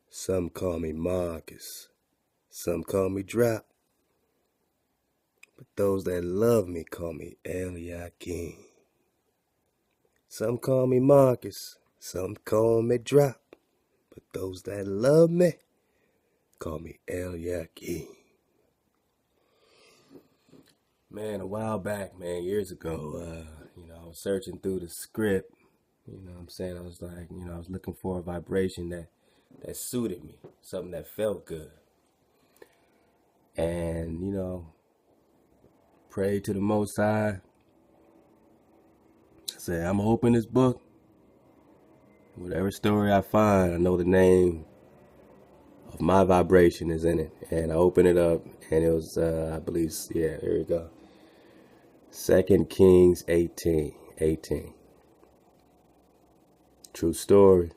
Some call me Marcus, some call me Drop, but those that love me call me Eliakim. Some call me Marcus, some call me Drop, but those that love me call me Eliakim. Man, a while back, man, years ago, I was searching through the script. I was like, I was looking for a vibration that suited me, something that felt good. And, prayed to the Most High. I said, I'm going to open this book. Whatever story I find, I know the name of my vibration is in it. And I opened it up, and it was, I believe, here we go. 2 Kings 18. True story.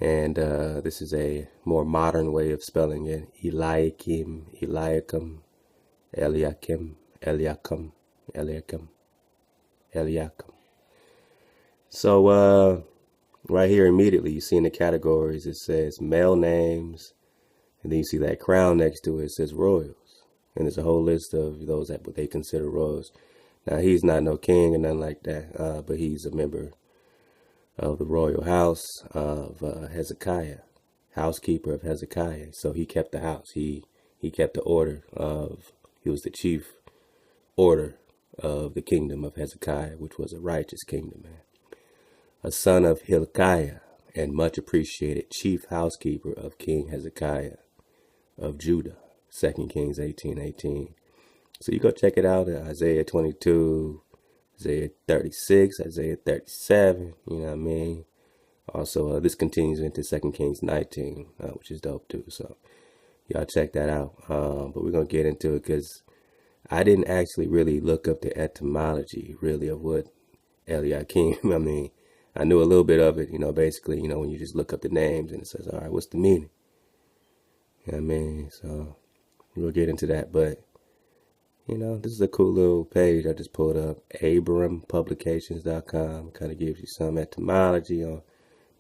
And this is a more modern way of spelling it. Eliakim, Eliakim. So right here immediately you see in the categories it says male names, and then you see that crown next to it says royals. And there's a whole list of those that what they consider royals. Now he's not no king or nothing like that, but he's a member of the royal house of Hezekiah, housekeeper of Hezekiah. So he kept the house. He kept the order of, he was the chief order of the kingdom of Hezekiah, which was a righteous kingdom, man. A son of Hilkiah and much appreciated chief housekeeper of King Hezekiah of Judah. 2 Kings 18. So you go check it out in Isaiah 22, Isaiah 36, Isaiah 37, you know what I mean? Also, this continues into 2 Kings 19, which is dope too. So y'all check that out. But we're going to get into it because I didn't actually really look up the etymology really of what Eliakim, I mean, I knew a little bit of it, basically, when you just look up the names and it says, all right, what's the meaning? You know what I mean? So we'll get into that. But, this is a cool little page I just pulled up. AbramPublications.com kind of gives you some etymology on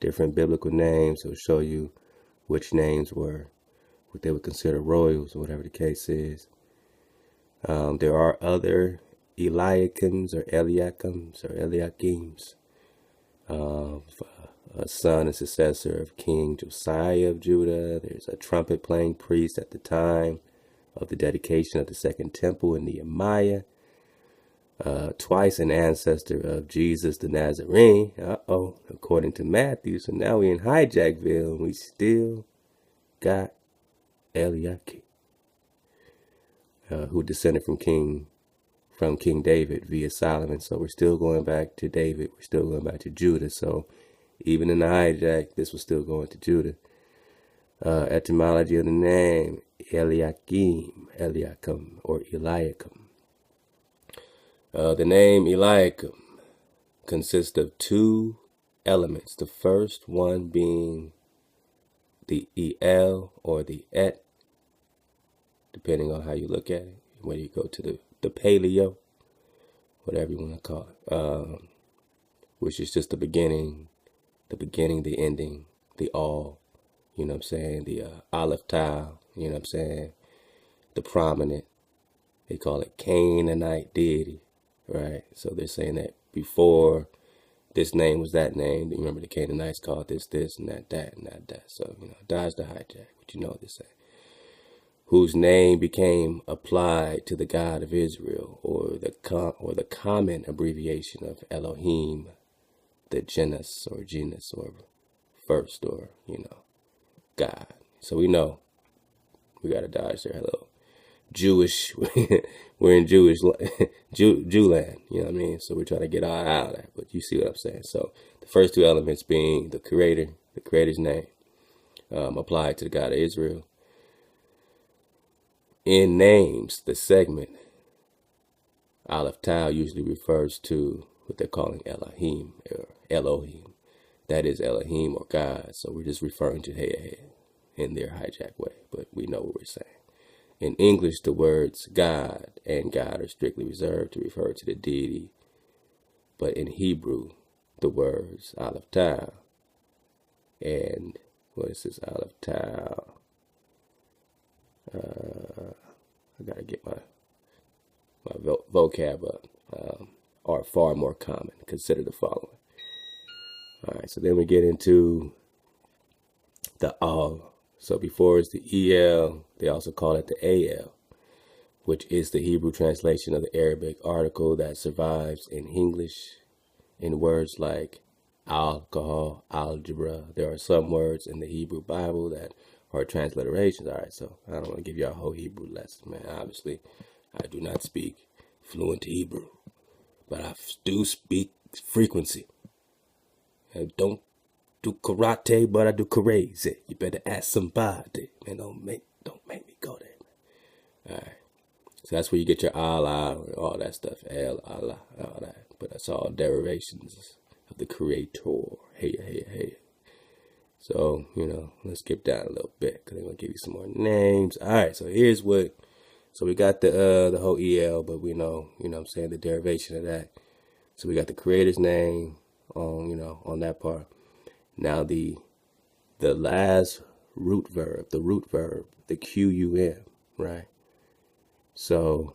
different biblical names. It'll show you which names were what they would consider royals or whatever the case is. There are other Eliakims or Eliakims. A son and successor of King Josiah of Judah. There's a trumpet playing priest at the time of the dedication of the second temple in Nehemiah. Twice an ancestor of Jesus the Nazarene. According to Matthew. So now we in Hijackville and we still got Eliakim, who descended from King David via Solomon. So we're still going back to David. We're still going back to Judah. So even in the hijack, this was still going to Judah. Etymology of the name, Eliakim, or Eliakim. The name Eliakim consists of two elements. The first one being the El or the Et, depending on how you look at it, whether you go to the paleo, whatever you want to call it, which is just the beginning, the ending, the all, the Aleph Tau, the prominent, they call it Canaanite deity, right? So they're saying that before this name was that name, you remember the Canaanites called this, and that, and that. So, dodge the hijack, but you know what they're saying. Whose name became applied to the God of Israel, or the common abbreviation of Elohim, the genus or first, or God. So we know we got to dodge there. Hello, Jewish. We're in Jewish Jewland. You know what I mean? So we're trying to get out of that. But you see what I'm saying? So the first two elements being the Creator's name, applied to the God of Israel. In names, the segment Aleph Tau usually refers to what they're calling Elohim or Elohim. That is Elohim or God. So we're just referring to head in their hijack way, but we know what we're saying. In English, the words God and God are strictly reserved to refer to the deity. But in Hebrew, the words Aleph Tau and what is this, Aleph Tau? I gotta get my vocab up. Are far more common. Consider the following. All right, so then we get into the Al. So before it's the EL, they also call it the AL, which is the Hebrew translation of the Arabic article that survives in English in words like alcohol, algebra. There are some words in the Hebrew Bible that are transliterations. All right, so I don't want to give you a whole Hebrew lesson, man. Obviously, I do not speak fluent Hebrew, but I do speak frequency. I don't do karate, but I do crazy. You better ask somebody, man. Don't make me go there, man. All right. So that's where you get your Allah, all that stuff, El, Allah, all that. But that's all derivations of the Creator. Hey. So, let's skip down a little bit because I'm going to give you some more names. All right, so here's what, so we got the whole EL, but we know, what I'm saying, the derivation of that. So we got the Creator's name on that part. Now the last root verb, the QUM, right? So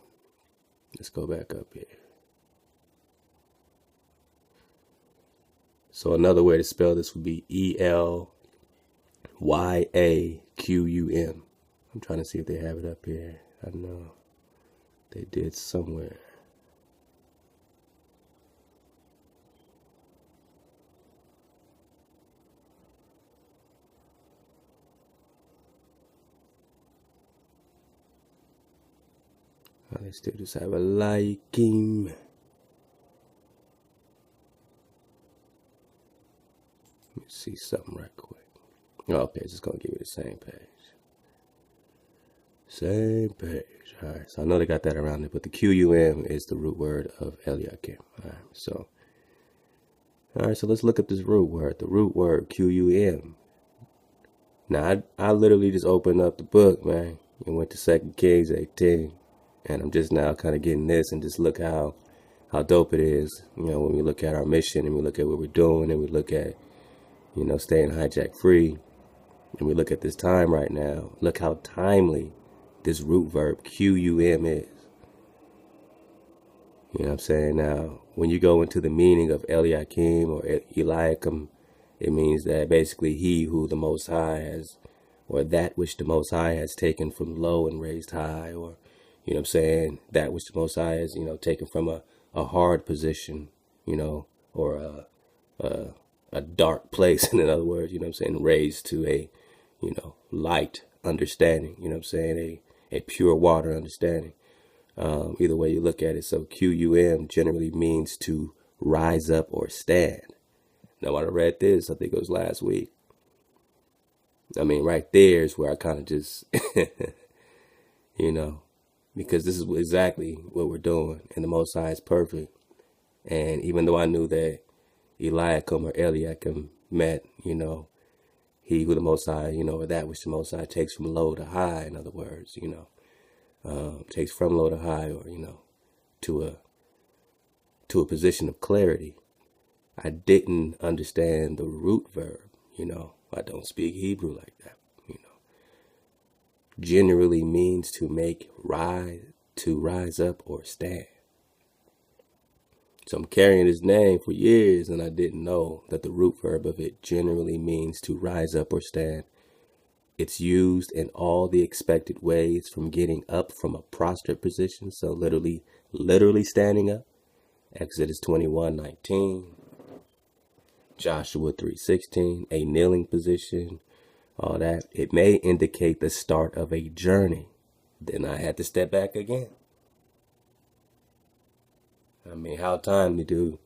let's go back up here. So another way to spell this would be ELYAQUM. I'm trying to see if they have it up here. I know they did somewhere. They still just have Eliakim. Let me see something right quick. Okay, just gonna give you the same page. All right, so I know they got that around it, but the QUM is the root word of Eliakim. All right, so let's look at this root word. The root word QUM. Now I literally just opened up the book, man, and went to 2 Kings 18. And I'm just now kind of getting this, and just look how dope it is, when we look at our mission and we look at what we're doing and we look at, staying hijack free, and we look at this time right now. Look how timely this root verb QUM is. You know what I'm saying? Now, when you go into the meaning of Eliakim or Eliakim, it means that basically he who the Most High has, or that which the Most High has taken from low and raised high, or that which the Most High is, taken from a hard position, or a dark place, in other words, raised to a, light understanding, a pure water understanding. Either way you look at it. So QUM generally means to rise up or stand. Now, when I read this, I think it was last week. Right there is where I kind of just, because this is exactly what we're doing, and the Most High is perfect. And even though I knew that Eliakim or Eliakim meant, he who the Most High, or that which the Most High takes from low to high, in other words, takes from low to high, or, to a position of clarity. I didn't understand the root verb, I don't speak Hebrew like that. Generally means to rise up or stand. So I'm carrying his name for years, and I didn't know that the root verb of it generally means to rise up or stand. It's used in all the expected ways, from getting up from a prostrate position, so literally standing up. Exodus 21:19, Joshua 3:16, a kneeling position. All that. It may indicate the start of a journey. Then I had to step back again. How timely do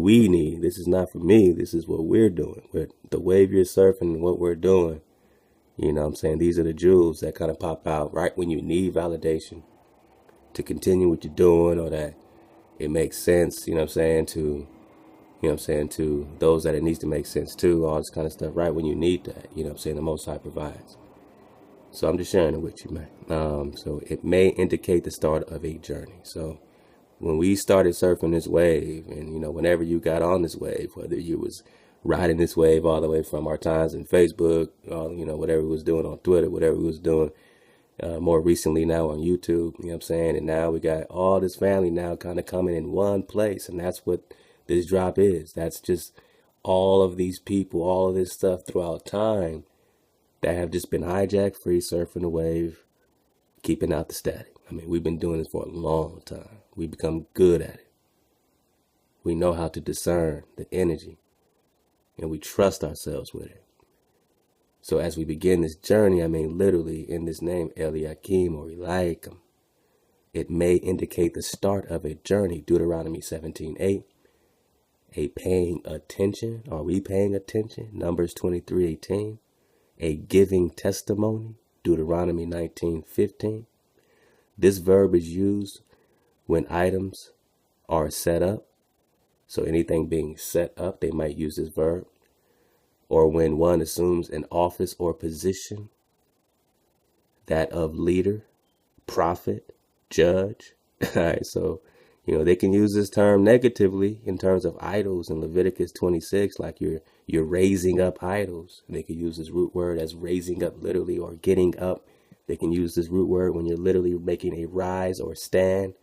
we need? This is not for me. This is what we're doing. The wave you're surfing, what we're doing. These are the jewels that kind of pop out right when you need validation to continue what you're doing, or that it makes sense, to to those that it needs to make sense to, all this kind of stuff, right when you need that, the Most High provides. So I'm just sharing it with you, man. So it may indicate the start of a journey. So when we started surfing this wave, and, whenever you got on this wave, whether you was riding this wave all the way from our times in Facebook, whatever we was doing on Twitter, whatever we was doing more recently now on YouTube, you know what I'm saying? And now we got all this family now kind of coming in one place, and that's what this drop is. That's just all of these people, all of this stuff throughout time that have just been hijacked, free, surfing the wave, keeping out the static. I mean, we've been doing this for a long time. We become good at it. We know how to discern the energy, and we trust ourselves with it. So as we begin this journey, I mean, literally in this name, Eliakim or Eliakim, it may indicate the start of a journey, Deuteronomy 17:8, a paying attention. Are we paying attention? Numbers 23:18, a giving testimony, Deuteronomy 19:15. This verb is used when items are set up. So anything being set up, they might use this verb. Or when one assumes an office or position, that of leader, prophet, judge. All right, so, they can use this term negatively in terms of idols in Leviticus 26, like you're raising up idols. They can use this root word as raising up literally, or getting up. They can use this root word when you're literally making a rise or stand,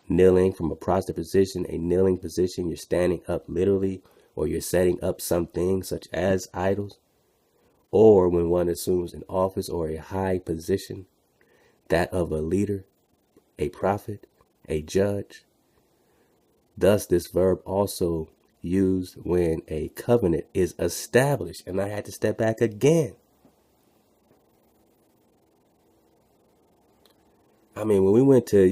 kneeling from a prostrate position, a kneeling position. You're standing up literally, or you're setting up something such as idols. Or when one assumes an office or a high position, that of a leader, a prophet, a judge. Thus, this verb also used when a covenant is established. And I had to step back again. I mean, when we went to,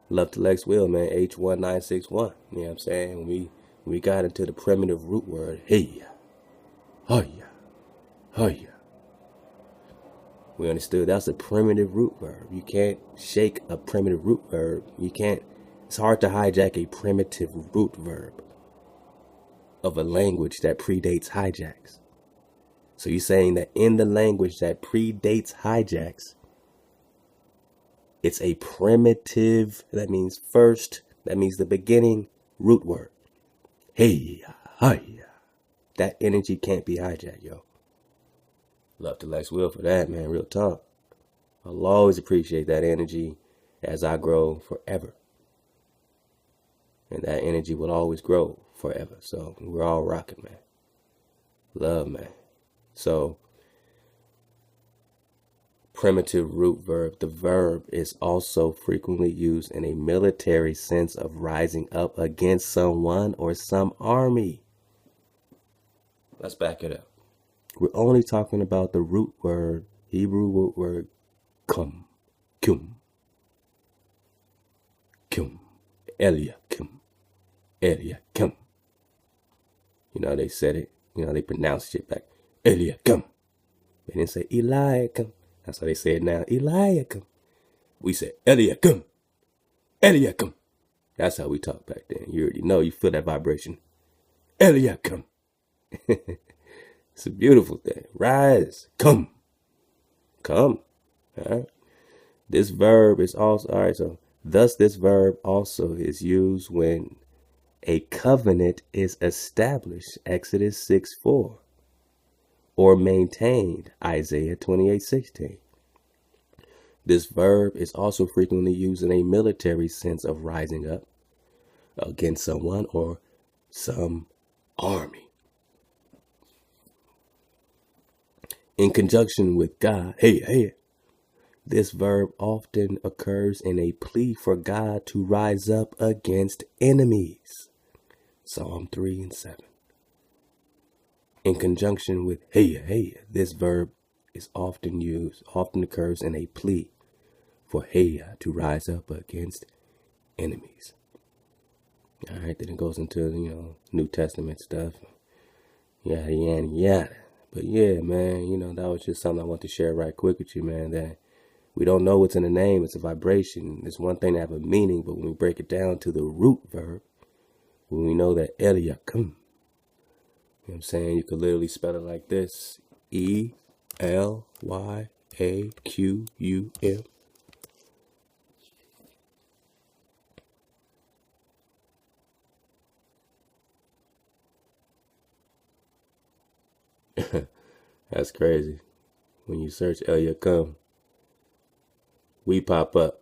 Love to Lex Will, man, H1961, you know what I'm saying? When we got into the primitive root word, hey, hoya, hoya, we understood that's a primitive root verb. You can't shake a primitive root verb. It's hard to hijack a primitive root verb of a language that predates hijacks. So you're saying that in the language that predates hijacks, it's a primitive, that means first, that means the beginning root word. Hey, hi. That energy can't be hijacked, yo. Love to Lex Will for that, man, real talk. I'll always appreciate that energy as I grow forever. And that energy will always grow forever. So we're all rocking, man. Love, man. So, primitive root verb. The verb is also frequently used in a military sense of rising up against someone or some army. Let's back it up. We're only talking about the root word, Hebrew root word, kum, Eliakim. They said it, they pronounced it back, Eliakim. They didn't say Eliakim. That's how they say it now, Eliakim. We said Eliakim. That's how we talk back then. You already know, you feel that vibration. Eliakim. It's a beautiful thing. Rise, come. All right. This verb is also, all right, so thus this verb also is used when a covenant is established, Exodus 6:4. Or maintained, Isaiah 28:16. This verb is also frequently used in a military sense of rising up against someone or some army. In conjunction with God, hey, this verb often occurs in a plea for God to rise up against enemies, Psalm 3:7. In conjunction with hey, this verb is often occurs in a plea for to rise up against enemies. All right, then it goes into, New Testament stuff. Yada. But yeah, man, that was just something I want to share right quick with you, man, that we don't know what's in the name. It's a vibration. It's one thing to have a meaning, but when we break it down to the root verb, when we know that Eliakim, you know what I'm saying? You could literally spell it like this, Elyaqum. That's crazy. When you search Eliakim, we pop up.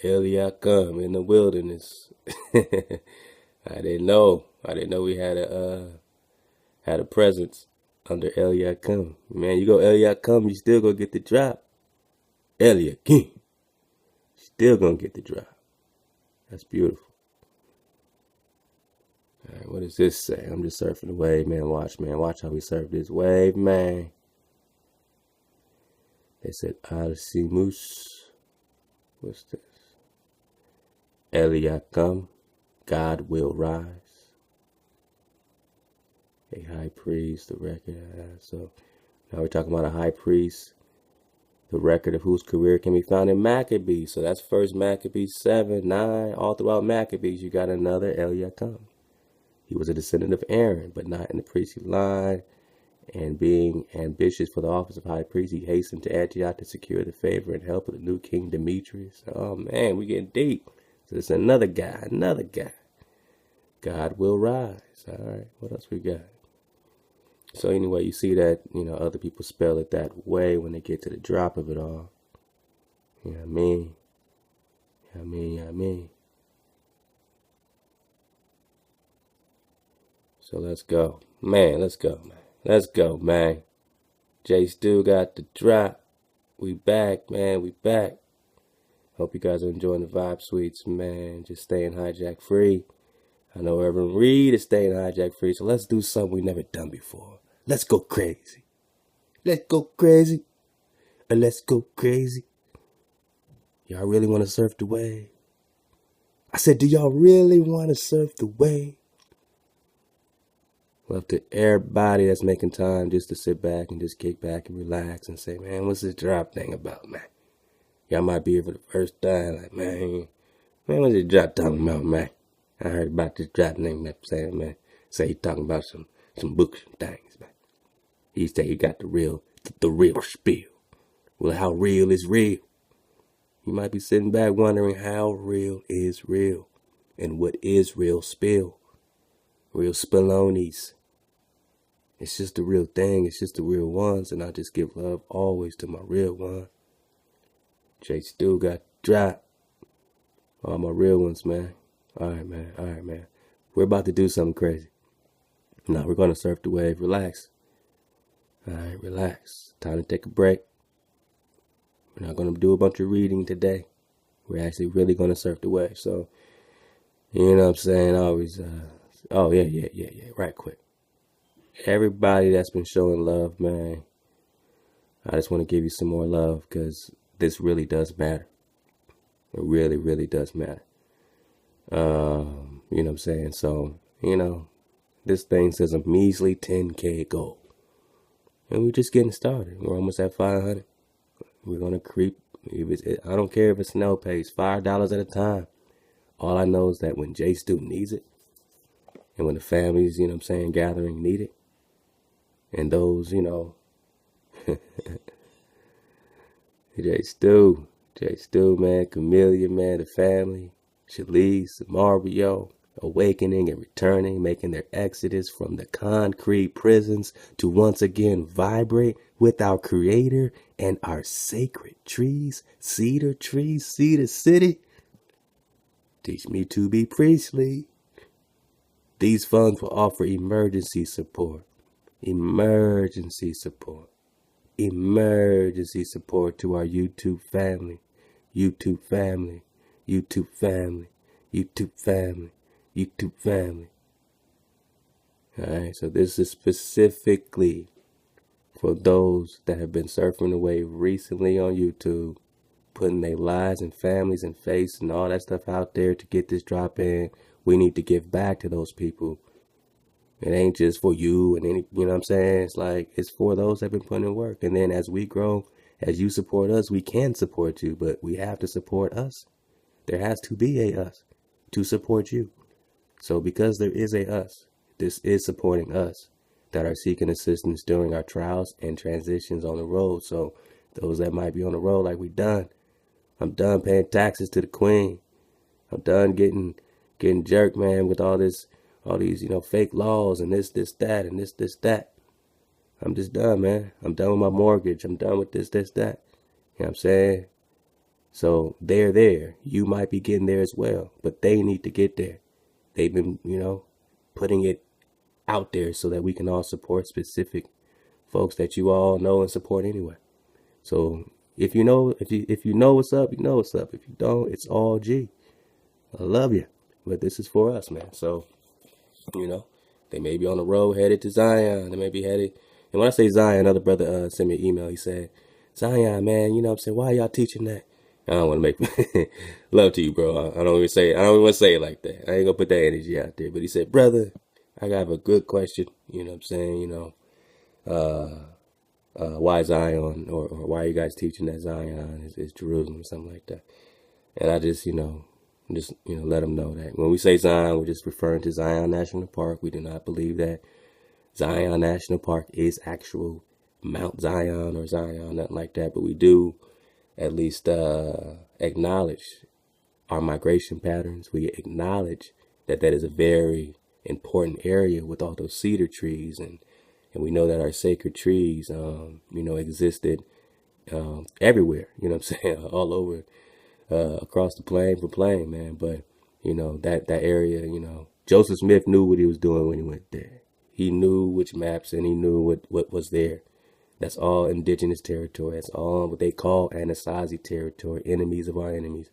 Eliakim in the wilderness. I didn't know. We had a presence under Eliakim. Man, you go Eliakim, you still gonna get the drop. Eliakim, still gonna get the drop. That's beautiful. All right, what does this say? I'm just surfing the wave, man. Watch how we surf this wave, man. They said Alcimus. What's this? Eliakim, God will rise. A high priest, the record. So now we're talking about a high priest, the record of whose career can be found in Maccabees. So that's First Maccabees 7, 9. All throughout Maccabees, you got another Eliakim. He was a descendant of Aaron, but not in the priestly line. And being ambitious for the office of high priest, he hastened to Antioch to secure the favor and help of the new king Demetrius. Oh man, we getting deep. So it's another guy. God will rise. All right, what else we got? So anyway, you see that, other people spell it that way when they get to the drop of it all. You know what I mean? So let's go. Let's go, man. Jay still got the drop. We back, man. We back. Hope you guys are enjoying the vibe suites, man. Just staying hijack free. I know Reverend Reed is staying hijack free, so let's do something we never done before. Let's go crazy. Let's go crazy. Y'all really want to surf the wave? I said, do y'all really want to surf the wave? Love to everybody that's making time just to sit back and just kick back and relax and say, man, what's this drop thing about, man? Y'all might be here for the first time, like, man, what's this drop talking about, man? I heard about this drop thing, man, saying, man, say he talking about some books and things, man. He say he got the real spiel. Well, how real is real? You might be sitting back wondering how real is real and what is real spill. Real spillones. It's just the real thing. It's just the real ones. And I just give love always to my real one. Jay still got drop. All my real ones, man. All right, man. We're about to do something crazy. Now we're going to surf the wave. Relax. All right, relax. Time to take a break. We're not going to do a bunch of reading today. We're actually really going to surf the wave. So, you know what I'm saying? Always, yeah. Right quick. Everybody that's been showing love, man, I just want to give you some more love because this really does matter. It really, really does matter. You know what I'm saying? So, this thing says a measly 10K goal. And we're just getting started. We're almost at 500. We're going to creep. I don't care if it's snow pace, $5 at a time. All I know is that when Jay Stu needs it, and when the families, gathering need it, and those, Jay Stu, man, Camellia, man, the family, Shalise, Mario, awakening and returning, making their exodus from the concrete prisons to once again vibrate with our Creator and our sacred trees, cedar city. Teach me to be priestly. These funds will offer emergency support to our YouTube family. Alright, so this is specifically for those that have been surfing the wave recently on YouTube, putting their lives and families and faith and all that stuff out there to get this drop in. We need to give back to those people. It ain't just for you and any, you know what I'm saying? It's like, it's for those that have been putting in work. And then as we grow, as you support us, we can support you, but we have to support us. There has to be a us to support you. So because there is a us, this is supporting us that are seeking assistance during our trials and transitions on the road. So those that might be on the road like we done, I'm done paying taxes to the queen. I'm done getting jerked, man, with all these, fake laws and this, that, and this, that. I'm just done, man. I'm done with my mortgage. I'm done with this, that. You know what I'm saying? So they're there. You might be getting there as well, but they need to get there. They've been, putting it out there so that we can all support specific folks that you all know and support anyway. So if you know what's up, you know what's up. If you don't, it's all G. I love you, but this is for us, man. So they may be on the road headed to Zion. They may be headed. And when I say Zion, another brother sent me an email. He said, Zion, man, I'm saying, why y'all teaching that? I don't want to make love to you, bro. I don't even want to say it like that. I ain't gonna put that energy out there. But he said, brother, I have a good question. You know what I'm saying? Why Zion, or why are you guys teaching that Zion is Jerusalem or something like that? And I just, let them know that when we say Zion, we're just referring to Zion National Park. We do not believe that Zion National Park is actual Mount Zion or Zion, nothing like that. But we do at least acknowledge our migration patterns. We acknowledge that is a very important area with all those cedar trees, and we know that our sacred trees, existed everywhere. You know what I'm saying? All over, across the plain, man. But that area, Joseph Smith knew what he was doing when he went there. He knew which maps, and he knew what was there. That's all indigenous territory. That's all what they call Anasazi territory, enemies of our enemies.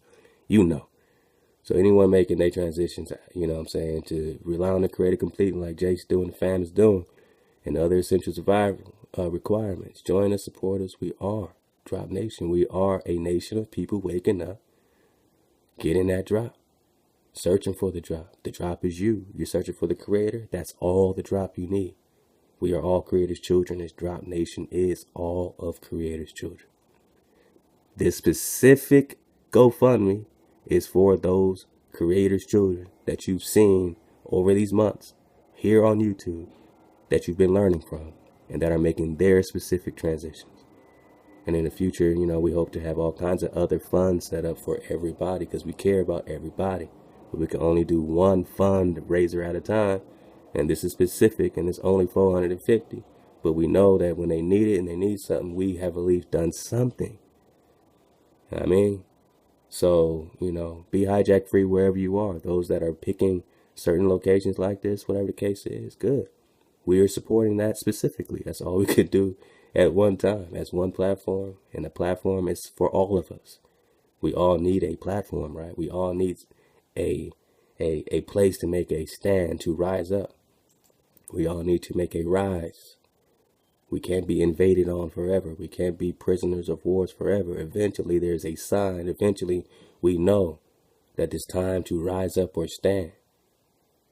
So anyone making their transitions, to rely on the Creator completely, like Jake's doing, the fam is doing, and other essential survival requirements. Join us, support us. We are Drop Nation. We are a nation of people waking up, getting that drop, searching for the drop. The drop is you. You're searching for the Creator. That's all the drop you need. We are all Creator's children. This Drop Nation is all of Creator's children. This specific GoFundMe is for those Creator's children that you've seen over these months here on YouTube, that you've been learning from, and that are making their specific transitions. And in the future, we hope to have all kinds of other funds set up for everybody, because we care about everybody. But we can only do one fundraiser at a time. And this is specific, and it's only 450. But we know that when they need it and they need something, we have at least done something. You know what I mean? So, be hijack free wherever you are. Those that are picking certain locations like this, whatever the case is, good. We are supporting that specifically. That's all we could do at one time. That's one platform, and the platform is for all of us. We all need a platform, right? We all need a place to make a stand, to rise up. We all need to make a rise. We can't be invaded on forever. We can't be prisoners of wars forever. Eventually, there's a sign. Eventually, we know that it's time to rise up or stand.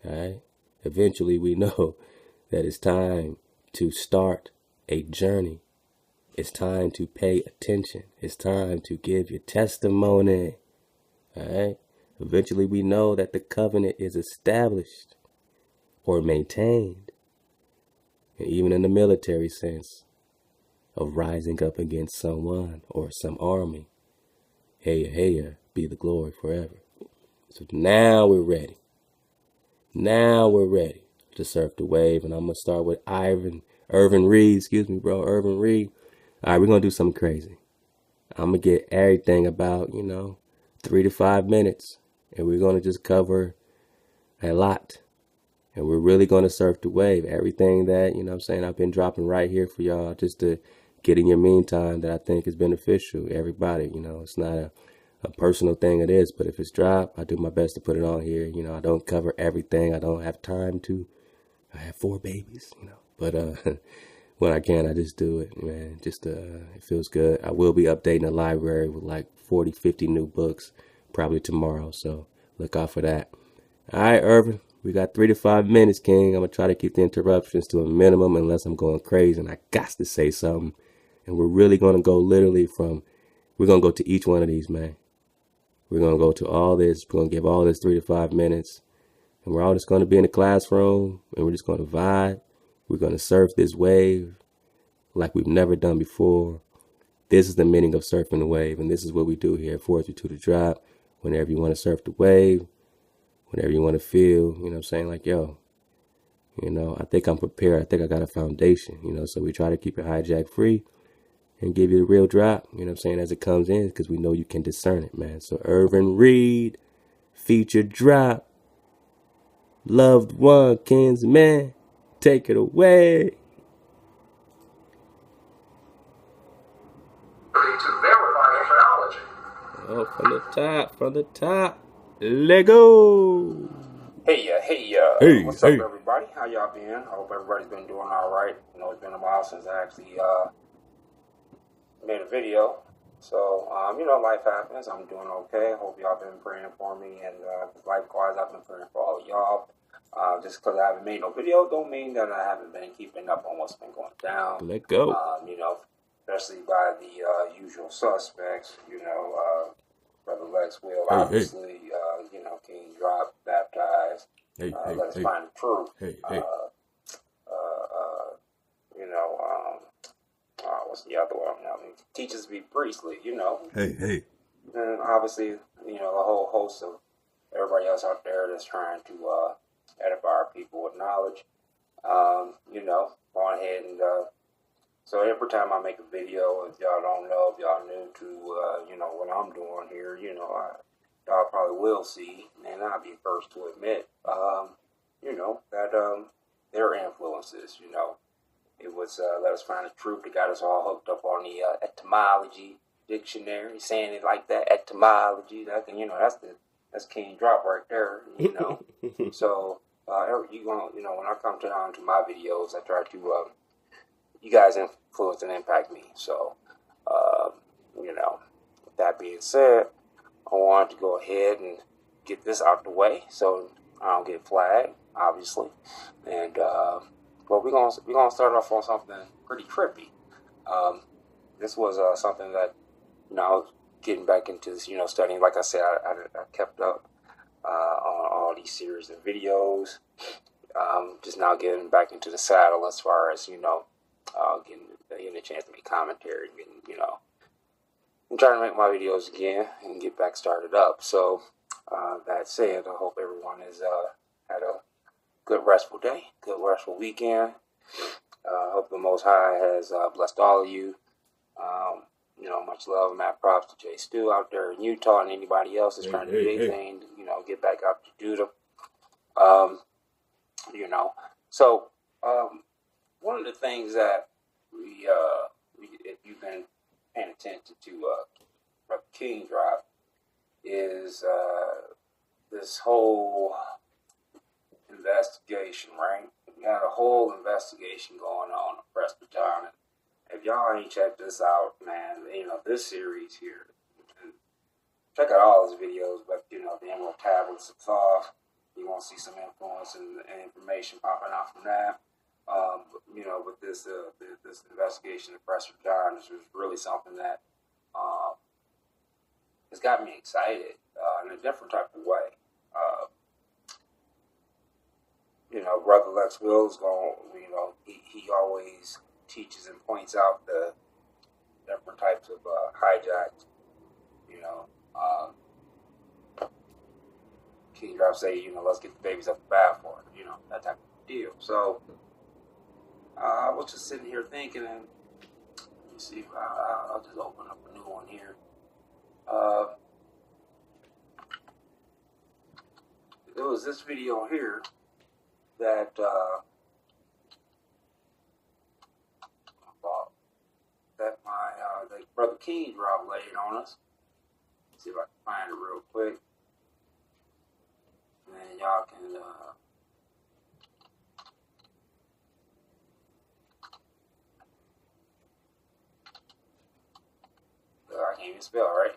All right? Eventually, we know that it's time to start a journey. It's time to pay attention. It's time to give your testimony. All right? Eventually, we know that the covenant is established or maintained. And even in the military sense of rising up against someone or some army. Hey, be the glory forever. So now we're ready. Now we're ready to surf the wave. And I'm going to start with Irvin Reed. Irvin Reed. All right, we're going to do something crazy. I'm going to get everything about, 3 to 5 minutes. And we're going to just cover a lot. And we're really going to surf the wave. Everything that, I've been dropping right here for y'all just to get in your meantime that I think is beneficial. Everybody, it's not a personal thing, it is. But if it's dropped, I do my best to put it on here. I don't cover everything. I don't have time to. I have 4 babies, But when I can, I just do it, man. It feels good. I will be updating the library with like 40, 50 new books probably tomorrow. So look out for that. All right, Irvin. We got 3 to 5 minutes, King. I'm going to try to keep the interruptions to a minimum unless I'm going crazy and I got to say something. And we're really going to go we're going to go to each one of these, man. We're going to go to all this. We're going to give all this 3 to 5 minutes. And we're all just going to be in the classroom and we're just going to vibe. We're going to surf this wave like we've never done before. This is the meaning of surfing the wave. And this is what we do here at 432 to Drop. Whenever you want to surf the wave, whenever you want to feel, like, yo, You know, I think I'm prepared. I think I got a foundation, you know, so we try to keep it hijack free and give you the real drop, you know what I'm saying, as it comes in, because we know you can discern it, man. So Irvin Reed, feature drop, loved one, kinsman, take it away. To verify theology. Oh, from the top, Lego. Hey, what's up, everybody? How y'all been? I hope everybody's been doing all right. You know, it's been a while since I actually made a video. So, you know, life happens. I'm doing okay. I hope y'all been praying for me, and likewise, I've been praying for all of y'all. Just because I haven't made no video don't mean that I haven't been keeping up on what's been going down. Let go. You know, especially by the usual suspects, you know, Brother Lex Will, obviously, you know, King Drop, baptized, let us find the truth. You know, what's the other one? I mean, teachers be priestly, you know. And obviously, you know, a whole host of everybody else out there that's trying to edify our people with knowledge. You know, go on ahead and so every time I make a video, if y'all don't know, if y'all new to, you know, what I'm doing here, you know, y'all probably will see, and I'll be first to admit, you know, that their influences, you know, it was Let Us Find the Truth that got us all hooked up on the etymology dictionary, saying it like that, etymology, that can, you know, that's King Drop right there, you know. So, you know, when I come to my videos, I try to, you guys influence and impact me. So, you know, with that being said, I wanted to go ahead and get this out the way so I don't get flagged, obviously. And but we're gonna start off on something pretty trippy. This was something that, you know, I was getting back into this, you know, studying. Like I said, I kept up on all these series of videos. Just now getting back into the saddle as far as, you know, getting a chance to make commentary, and, you know, I'm trying to make my videos again and get back started up. So, that said, I hope everyone has had a good restful day, good restful weekend. Hope the Most High has blessed all of you. You know, much love and mad props to Jay Stu out there in Utah, and anybody else that's trying to do their thing, you know, get back out to Judah. You know, so one of the things that we if you've been paying attention to Brother King Drop, is this whole investigation, right? We got a whole investigation going on in Presbyterian. If y'all ain't checked this out, man, you know, this series here, check out all his videos, but, you know, the Emerald Tablets of Thoth, you want to see some influence and information popping out from that. You know, with this this investigation of Presbyterian, this was really something that has got me excited in a different type of way. You know, Brother Lex Will is going, you know, he always teaches and points out the different types of hijacks, you know. King Drop say, you know, let's get the babies up the bathwater, you know, that type of deal. So, I was just sitting here thinking, and let me see if I'll just open up a new one here. There was this video here that that Brother King Drop laid on us. Let's see if I can find it real quick, and then y'all can I can't even spell, right?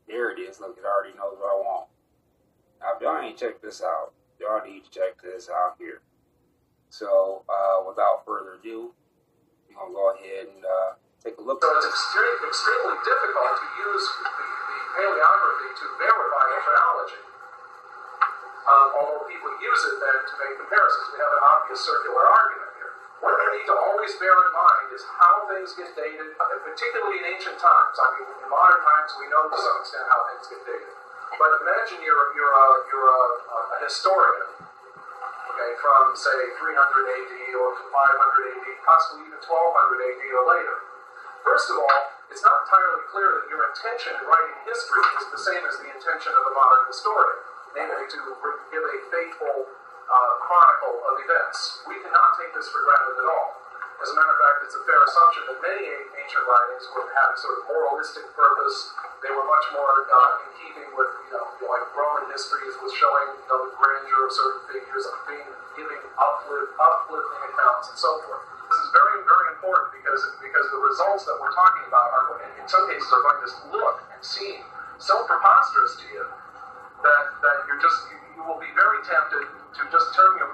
There it is. Look, it already knows what I want. Now, if y'all ain't checked this out, y'all need to check this out here. So, without further ado, we're going to go ahead and take a look. So it's extremely difficult to use the paleography to verify theology. Although people use it then to make comparisons. We have an obvious circular argument here. What we need to always bear in mind is how things get dated, particularly in ancient times. I mean, in modern times, we know to some extent how things get dated. But imagine you're a historian okay, from, say, 300 AD or 500 AD, possibly even 1200 AD or later. First of all, it's not entirely clear that your intention in writing history is the same as the intention of a modern historian, namely to give a faithful chronicle of events. We cannot take this for granted at all. As a matter of fact, it's a fair assumption that many ancient writings had a sort of moralistic purpose. They were much more in keeping with, like Roman histories was showing the grandeur of certain figures, giving uplifting accounts, and so forth. This is very, very important because the results that we're talking about are, in some cases, are going to look and seem so preposterous to you that you will be very tempted to just turn your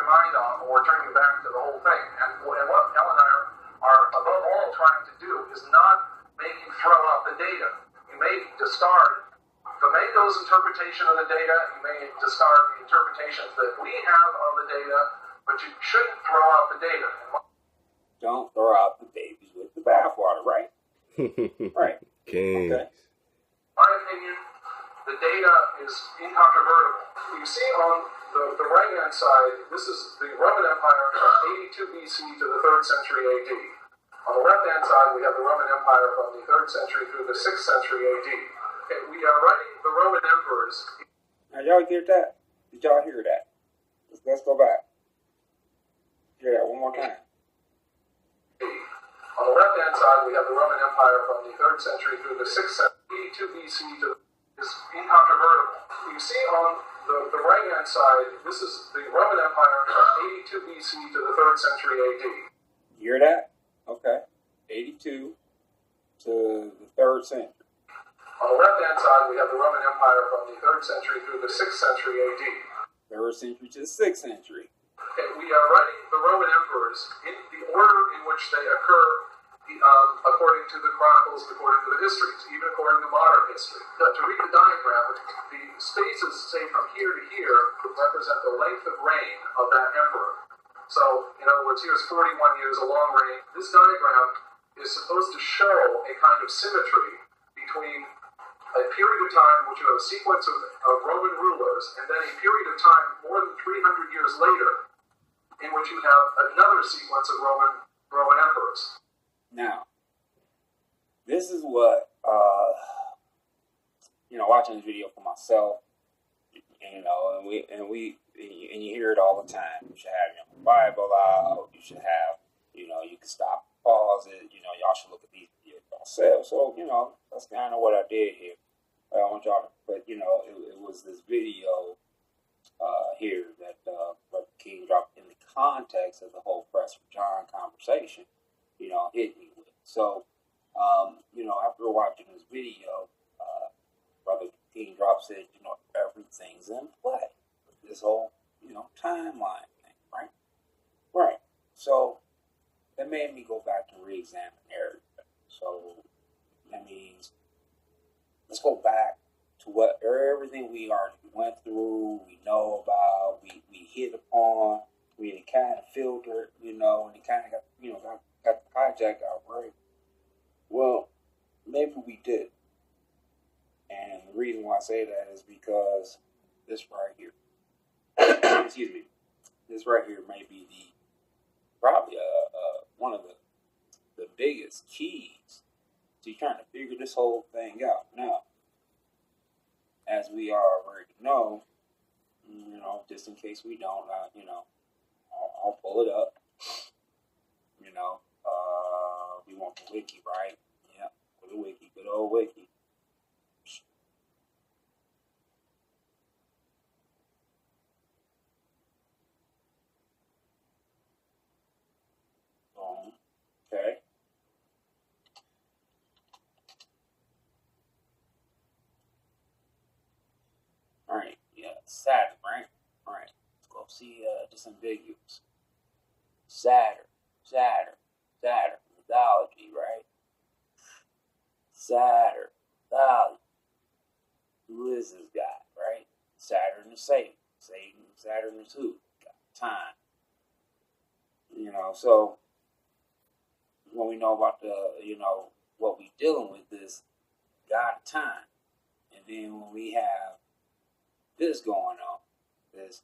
mind off or turn your back to the whole thing. And what Ellen and I are above all trying to do is not make you throw out the data. You may discard Domego's interpretation of the data. You may discard the interpretations that we have of the data, but you shouldn't throw out the data. Don't throw out the babies with the bathwater, right? Right. Okay. In my opinion, the data is incontrovertible. You see on the right-hand side, this is the Roman Empire from 82 BC to the 3rd century AD. On the left-hand side, we have the Roman Empire from the 3rd century through the 6th century AD. Okay, we are writing the Roman emperors. Now, y'all hear that? Did y'all hear that? Let's go back. Hear that one more time. On the left-hand side, we have the Roman Empire from the 3rd century through the 6th century, 82 BC to is incontrovertible. You see on the right-hand side, this is the Roman Empire from 82 BC to the 3rd century AD. You hear that? Okay. 82 to the 3rd century. On the left-hand side, we have the Roman Empire from the 3rd century through the 6th century AD. 3rd century to the 6th century. Okay, we are writing the Roman emperors in the order in which they occur according to the chronicles, according to the histories, even according to modern history. To read the diagram, the spaces, say, from here to here, represent the length of reign of that emperor. So, in other words, here's 41 years, a long reign. This diagram is supposed to show a kind of symmetry between a period of time in which you have a sequence of Roman rulers, and then a period of time more than 300 years later, in which you have another sequence of Roman emperors. Now, this is what, watching this video for myself, and you hear it all the time. You should have your Bible out. You should have, you can stop, pause it. Y'all should look at these videos yourself. So, that's kind of what I did here. I want y'all to, but, it was this video here that Brother King dropped in the context of the whole Press for John conversation, hit me with. So, after watching this video, Brother King drops it, everything's in play. This whole, timeline thing, right? Right. So, that made me go back and re-examine everything. So, that means, let's go back to everything we already went through, we know about, we hit upon, we kind of filtered, and it kind of got hijacked our brain. Well, maybe we did. And the reason why I say that is because this right here, excuse me, this right here may be probably one of the biggest keys to trying to figure this whole thing out. Now, as we already know, just in case we don't, I'll pull it up. We want the wiki, right? Yeah, for the wiki, good old wiki. Okay. All right, yeah, Saturn, right? All right, let's go see disambiguous. Saturn, mythology, right? Saturn, mythology. Who is this guy, right? Saturn is Satan. Saturn is who? Got time. So when we know about what we dealing with is God time. And then when we have this going on, this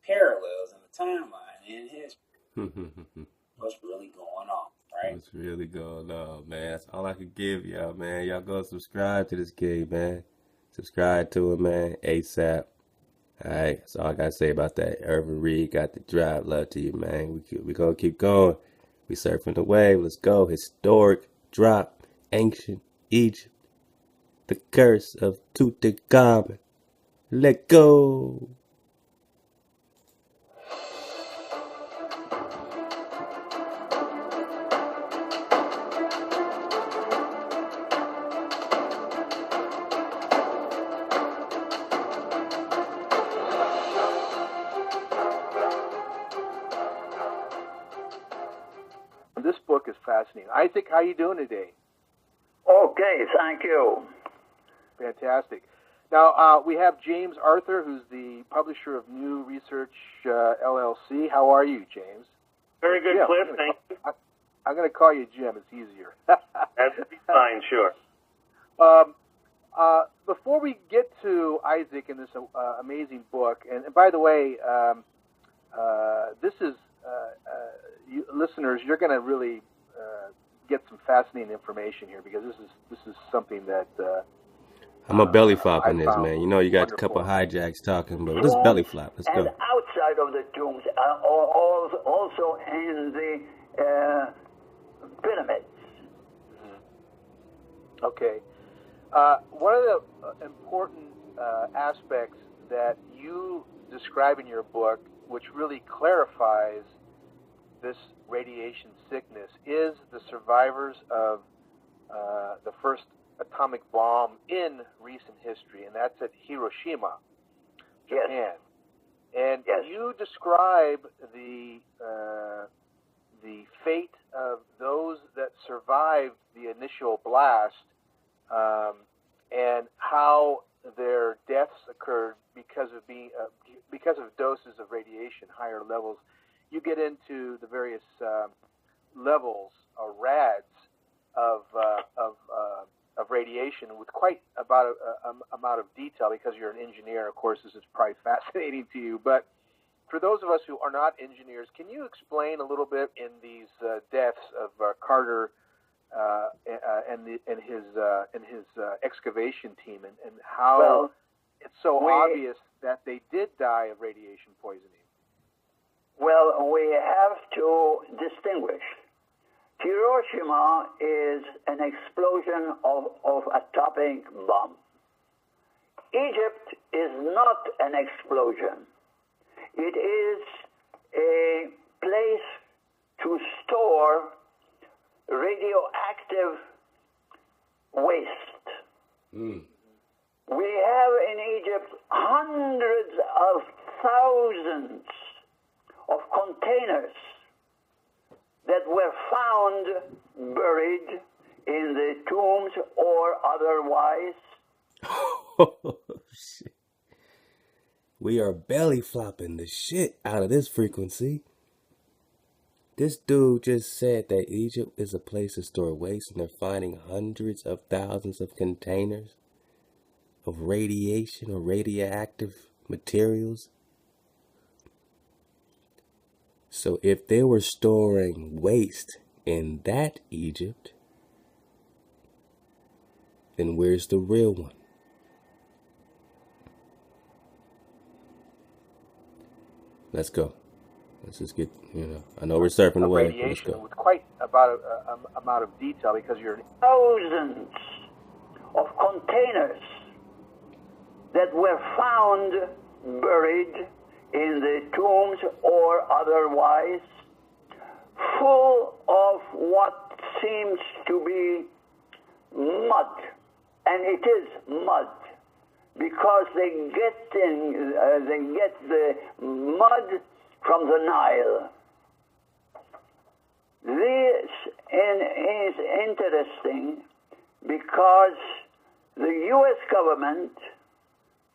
parallels in the timeline in history. What's really going on, right? What's really going on, man? That's all I could give y'all, man. Y'all go subscribe to this kid, man. Subscribe to him, man, ASAP. All right, that's all I got to say about that. Irvin Reed got the drive. Love to you, man. We going to keep going. We surfing the wave. Let's go. Historic drop. Ancient Egypt. The curse of Tutankhamun. Let go. This book is fascinating. Isaac, how are you doing today? Okay, thank you. Fantastic. Now, we have James Arthur, who's the publisher of New Research LLC. How are you, James? Very good, Jim, Cliff. Thank you. I'm going to call you Jim. It's easier. That'd be fine, sure. Before we get to Isaac and this amazing book, and by the way, this is, you listeners, you're going to really get some fascinating information here, because this is something that I'm a belly flop in this, man. You know, you got a couple hijacks talking, but let's belly flop. Let's go. And outside of the tombs, also in the pyramids. Okay. One of the important aspects that you describe in your book, which really clarifies this radiation sickness, is the survivors of the first atomic bomb in recent history, and that's at Hiroshima, Japan. Yes. And yes. you describe the fate of those that survived the initial blast, and how their deaths occurred because of doses of radiation, higher levels. You get into the various levels or rads of radiation with quite about amount of detail, because you're an engineer. Of course, this is probably fascinating to you. But for those of us who are not engineers, can you explain a little bit in these deaths of Carter and his excavation team, and how it's so obvious that they did die of radiation poisoning? Well, we have to distinguish. Hiroshima is an explosion of atomic bomb. Egypt is not an explosion. It is a place to store radioactive waste. We have in Egypt hundreds of thousands of containers that were found buried in the tombs or otherwise. Oh, shit. We are belly flopping the shit out of this frequency. This dude just said that Egypt is a place to store waste, and they're finding hundreds of thousands of containers of radiation or radioactive materials. So if they were storing waste in that Egypt, then where's the real one? Let's go. Let's just get, I know we're surfing the wave. Let's go. With quite about amount of detail, because you're thousands of containers that were found buried in the tombs or otherwise, full of what seems to be mud, and it is mud, because they get the mud from the Nile. This is interesting because the U.S. government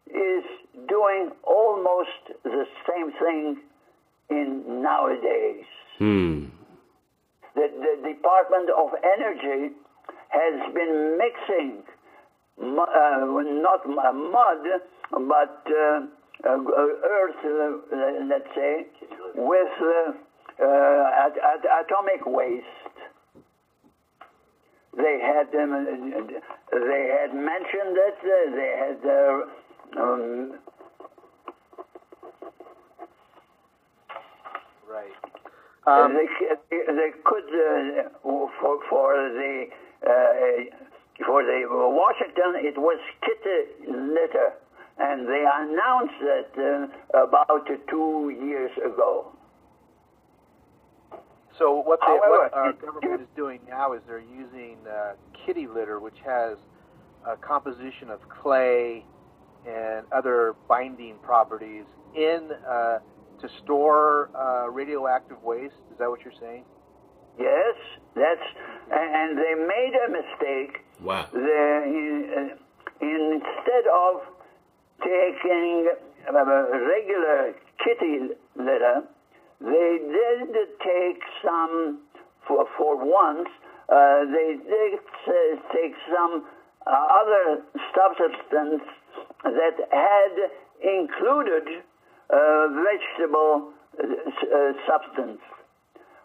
is doing almost the same thing in nowadays. The Department of Energy has been mixing not mud, but Earth, let's say, with atomic waste. They had mentioned it. They had right. They could for the Washington, it was kitty litter, and they announced that about 2 years ago. So what our government is doing now is they're using kitty litter, which has a composition of clay and other binding properties to store radioactive waste. Is that what you're saying? Yes, and they made a mistake. Wow. Instead of taking regular kitty litter, they did take some, for once, they did take some other substance that had included vegetable substance.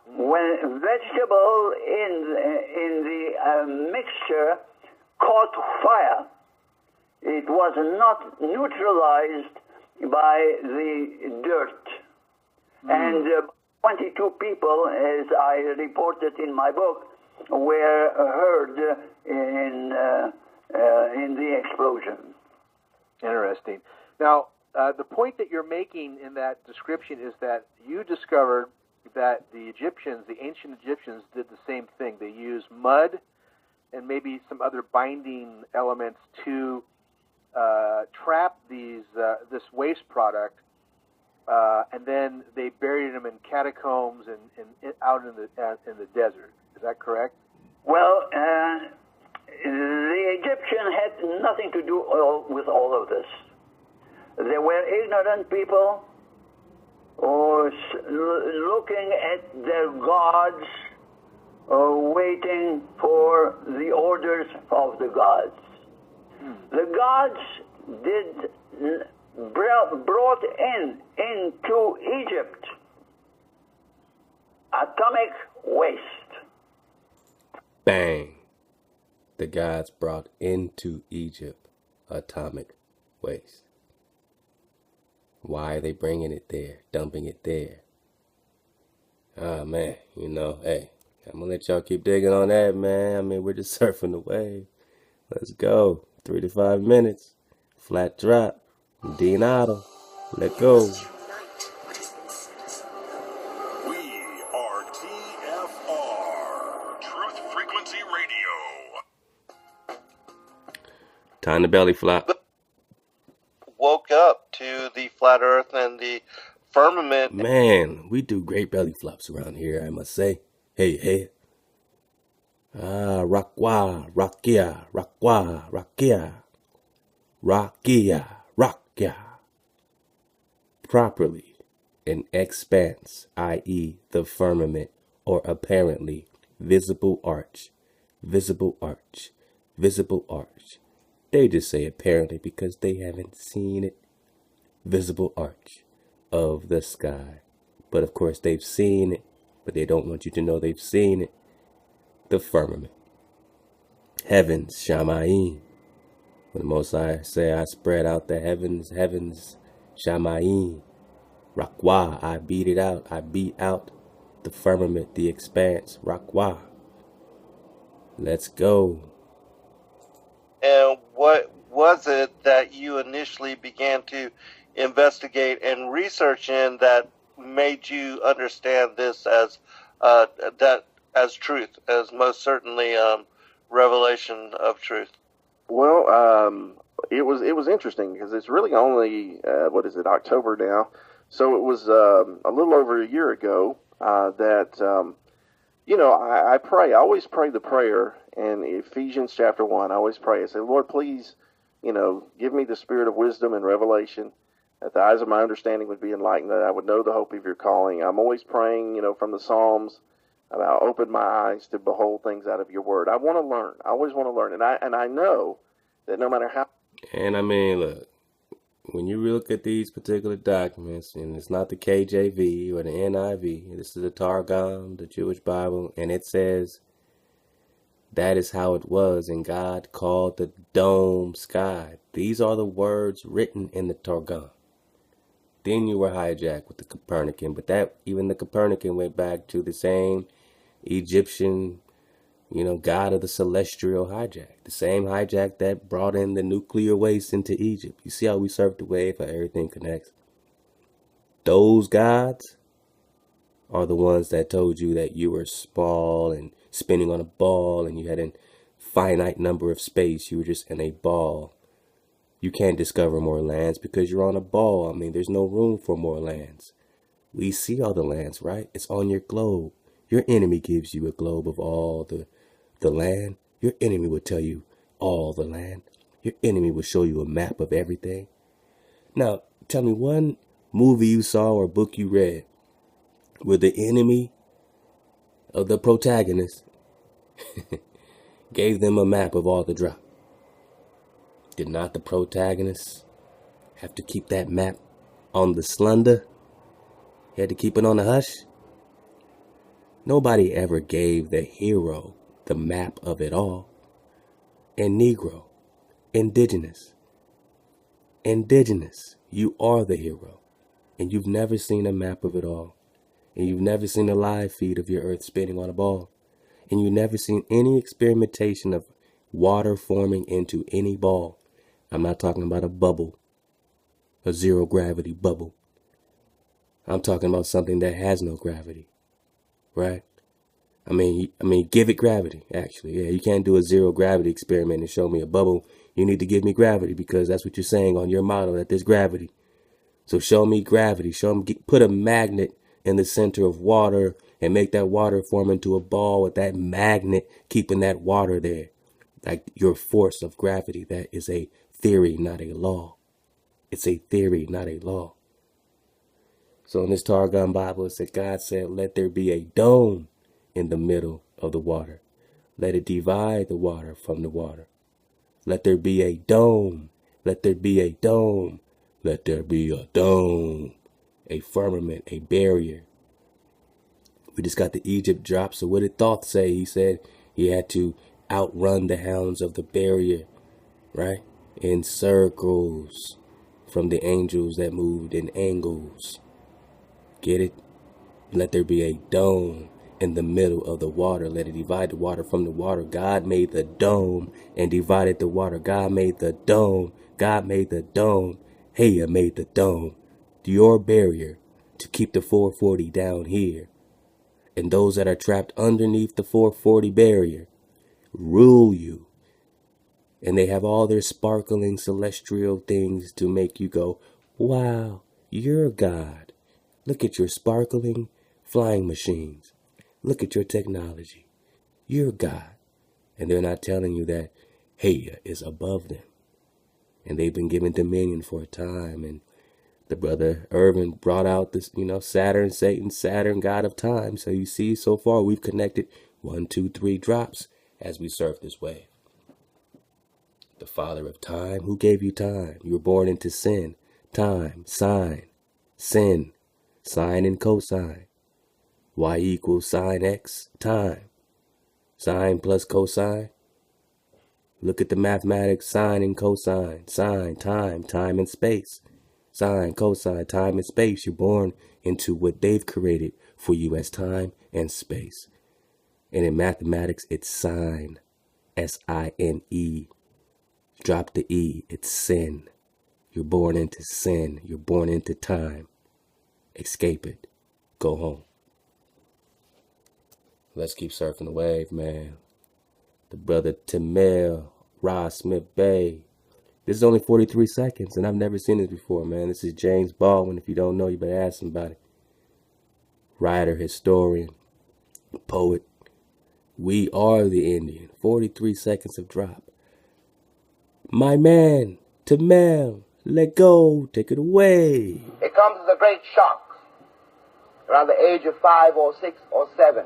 When vegetable in the mixture caught fire, it was not neutralized by the dirt. And 22 people, as I reported in my book, were hurt in the explosion. Interesting. Now, the point that you're making in that description is that you discovered that the Egyptians, the ancient Egyptians, did the same thing. They used mud and maybe some other binding elements to trap this waste product, and then they buried them in catacombs and out in the desert. Is that correct? Well, the Egyptian had nothing to do with all of this. They were ignorant people, or looking at their gods, or waiting for the orders of the gods. The gods brought into Egypt atomic waste. Bang. The gods brought into Egypt atomic waste. Why are they bringing it there, dumping it there? Ah, man, hey, I'm going to let y'all keep digging on that, man. I mean, we're just surfing the wave. Let's go. 3 to 5 minutes. Flat drop. Dean Otto. Let go. We are TFR, Truth Frequency Radio. Time to belly flop. Woke up to the flat earth and the firmament. Man, we do great belly flops around here, I must say. Hey. Rakwa, rakia, rakwa, rakia. Rakia. Properly, an expanse, i.e. the firmament, or apparently visible arch. They just say apparently because they haven't seen it. Visible arch of the sky. But of course they've seen it, but they don't want you to know they've seen it. The firmament. Heavens, Shamayim. When the Most High say, I spread out the heavens, Shamayim. Rakwa, I beat it out. I beat out the firmament, the expanse. Rakwa. Let's go. And what was it that you initially began to investigate and research in that made you understand this as as truth, as most certainly revelation of truth? Well, it was interesting because it's really only October now, so it was a little over a year ago that I pray. I always pray the prayer in Ephesians chapter 1. I always pray. I say, Lord, please, give me the spirit of wisdom and revelation, that the eyes of my understanding would be enlightened, that I would know the hope of your calling. I'm always praying, from the Psalms about open my eyes to behold things out of your word. I want to learn. I always want to learn. And I know that no matter how. And I mean, look, when you look at these particular documents, and it's not the KJV or the NIV, this is the Targum, the Jewish Bible, and it says that is how it was, and God called the dome sky. These are the words written in the Targum. Then you were hijacked with the Copernican, but that even the Copernican went back to the same Egyptian, god of the celestial hijack. The same hijack that brought in the nuclear waste into Egypt. You see how we surf the wave, how everything connects? Those gods are the ones that told you that you were small and spinning on a ball and you had a finite number of space. You were just in a ball. You can't discover more lands because you're on a ball. I mean, there's no room for more lands. We see all the lands, right? It's on your globe. Your enemy gives you a globe of all the land. Your enemy will tell you all the land. Your enemy will show you a map of everything. Now, tell me one movie you saw or book you read where the enemy of the protagonist gave them a map of all the drop. Did not the protagonist have to keep that map on the slender? He had to keep it on the hush? Nobody ever gave the hero the map of it all. And Negro, indigenous, you are the hero. And you've never seen a map of it all. And you've never seen a live feed of your earth spinning on a ball. And you've never seen any experimentation of water forming into any ball. I'm not talking about a bubble, a zero gravity bubble. I'm talking about something that has no gravity, right? I mean, give it gravity, actually. Yeah, you can't do a zero gravity experiment and show me a bubble. You need to give me gravity because that's what you're saying on your model, that there's gravity. So show me gravity. Put a magnet in the center of water and make that water form into a ball with that magnet keeping that water there. Like your force of gravity. That is a theory, not a law. It's a theory, not a law. So in this Targum Bible, it said, God said, let there be a dome in the middle of the water. Let it divide the water from the water. Let there be a dome. Let there be a dome. Let there be a dome. A firmament, a barrier. We just got the Egypt drop. So what did Thoth say? He said he had to outrun the hounds of the barrier, right? In circles from the angels that moved in angles. Get it? Let there be a dome in the middle of the water. Let it divide the water from the water. God made the dome and divided the water. God made the dome. God made the dome. Heya made the dome. Your barrier to keep the 440 down here. And those that are trapped underneath the 440 barrier rule you. And they have all their sparkling celestial things to make you go, wow, you're God. Look at your sparkling flying machines. Look at your technology. You're God. And they're not telling you that Heya is above them. And they've been given dominion for a time. And the brother Irvin brought out this, Saturn, Satan, Saturn, God of time. So you see, so far we've connected 1, 2, 3 drops as we surf this wave. The father of time. Who gave you time? You were born into sin. Time, sine, sin, sine and cosine. Y equals sine x, time. Sine plus cosine. Look at the mathematics, sine and cosine. Sine, time and space. Sine, cosine, time and space. You're born into what they've created for you as time and space. And in mathematics, it's sine. S-I-N-E. Drop the E. It's sin. You're born into sin. You're born into time. Escape it. Go home. Let's keep surfing the wave, man. The brother Tamel, Ross Smith Bay. This is only 43 seconds, and I've never seen this before, man. This is James Baldwin. If you don't know, you better ask somebody. Writer, historian, poet. We are the Indian. 43 seconds of drop. My man, Tamel, let go. Take it away. It comes as a great shock around the age of 5 or 6 or 7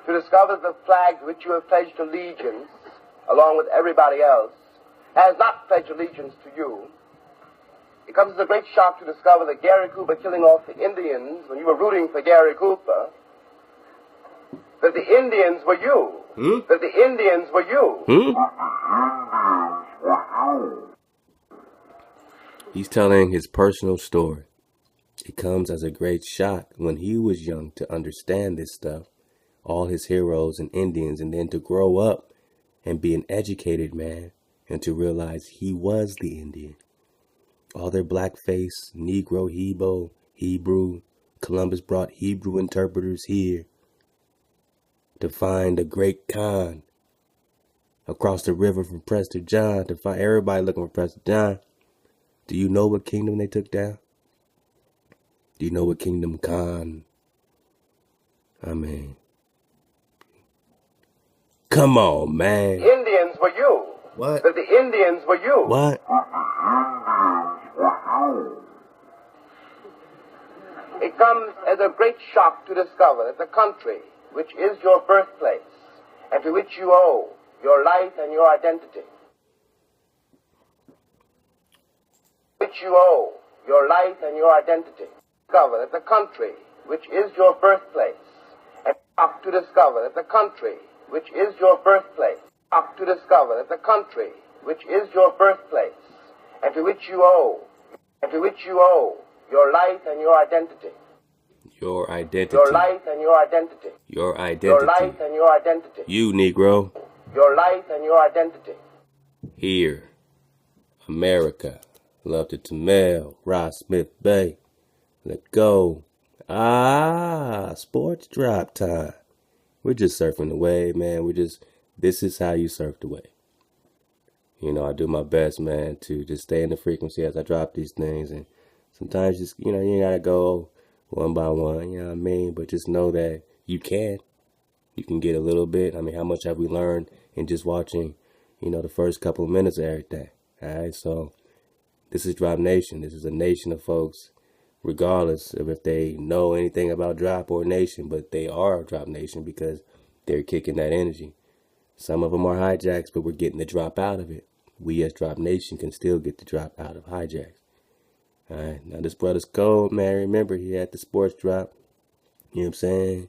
to discover the flag to which you have pledged allegiance, along with everybody else, has not pledged allegiance to you, It comes as a great shock to discover that Gary Cooper killing off the Indians, when you were rooting for Gary Cooper, that the Indians were you. That the Indians were you. He's telling his personal story. It comes as a great shock when he was young to understand this stuff, all his heroes and Indians, and then to grow up and be an educated man and to realize he was the Indian. All their blackface, Negro, Hebo, Hebrew. Columbus brought Hebrew interpreters here to find the great Khan across the river from Prester John, to find everybody looking for Prester John. Do you know what kingdom they took down? Do you know what kingdom Khan? I mean, come on, man. Indians were you. What? That the Indians were you. What? It comes as a great shock to discover that the country, which is your birthplace, and to which you owe your life and your identity, which you owe your life and your identity, discover that the country, which is your birthplace, and shock to discover that the country, which is your birthplace, shock to discover that the country, which is your birthplace, and to which you owe your life and your identity. Your identity. Your life and your identity. Your identity. Your life and your identity. You, Negro. Your life and your identity. Here. America. Love to Navel. Ross Smith Bay. Let go. Sports drop time. We're just surfing the wave, man. This is how you surf the wave. You know, I do my best, man, to just stay in the frequency as I drop these things. And sometimes just, you know, you gotta go one by one, you know what I mean? But just know that you can get a little bit. I mean, how much have we learned in just watching, you know, the first couple of minutes of everything? All right, so this is Drop Nation. This is a nation of folks, regardless of if they know anything about Drop or Nation, but they are Drop Nation because they're kicking that energy. Some of them are hijacks, but we're getting the drop out of it. We as Drop Nation can still get the drop out of hijacks. All right, now this brother's cold, man. Remember, he had the sports drop. You know what I'm saying?